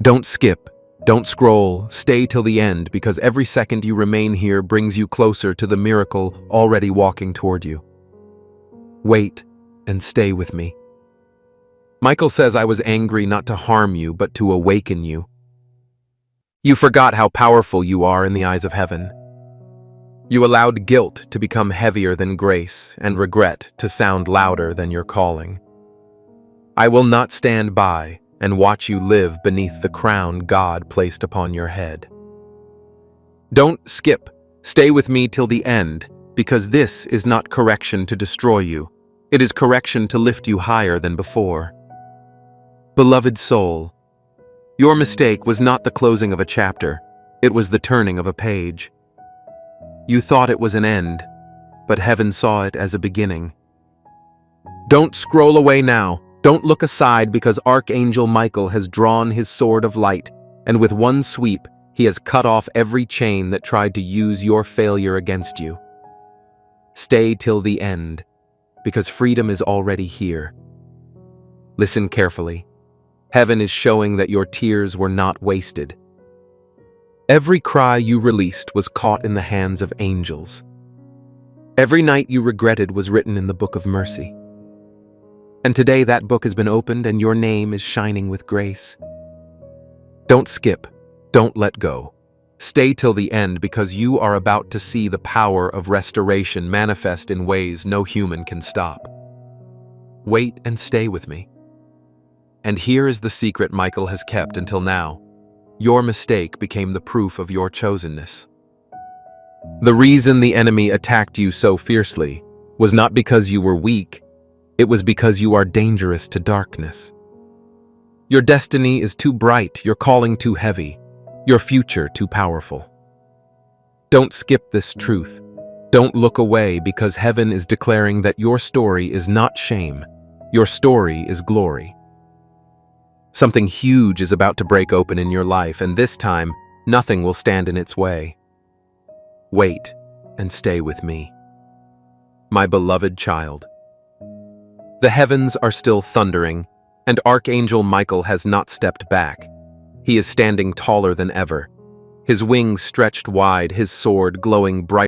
Don't skip, don't scroll, stay till the end, because every second you remain here brings you closer to the miracle already walking toward you. Wait and stay with me. Michael says I was angry not to harm you, but to awaken you. You forgot how powerful you are in the eyes of heaven. You allowed guilt to become heavier than grace and regret to sound louder than your calling. I will not stand by and watch you live beneath the crown God placed upon your head. Don't skip. Stay with me till the end, because this is not correction to destroy you. It is correction to lift you higher than before. Beloved soul, your mistake was not the closing of a chapter. It was the turning of a page. You thought it was an end, but heaven saw it as a beginning. Don't scroll away now. Don't look aside, because Archangel Michael has drawn his sword of light, and with one sweep, he has cut off every chain that tried to use your failure against you. Stay till the end, because freedom is already here. Listen carefully. Heaven is showing that your tears were not wasted. Every cry you released was caught in the hands of angels. Every night you regretted was written in the book of mercy. And today that book has been opened and your name is shining with grace. Don't skip. Don't let go. Stay till the end, because you are about to see the power of restoration manifest in ways no human can stop. Wait and stay with me. And here is the secret Michael has kept until now. Your mistake became the proof of your chosenness. The reason the enemy attacked you so fiercely was not because you were weak. It was because you are dangerous to darkness. Your destiny is too bright, your calling too heavy, your future too powerful. Don't skip this truth. Don't look away, because heaven is declaring that your story is not shame. Your story is glory. Something huge is about to break open in your life, and this time, nothing will stand in its way. Wait and stay with me. My beloved child. The heavens are still thundering, and Archangel Michael has not stepped back. He is standing taller than ever, his wings stretched wide, his sword glowing bright.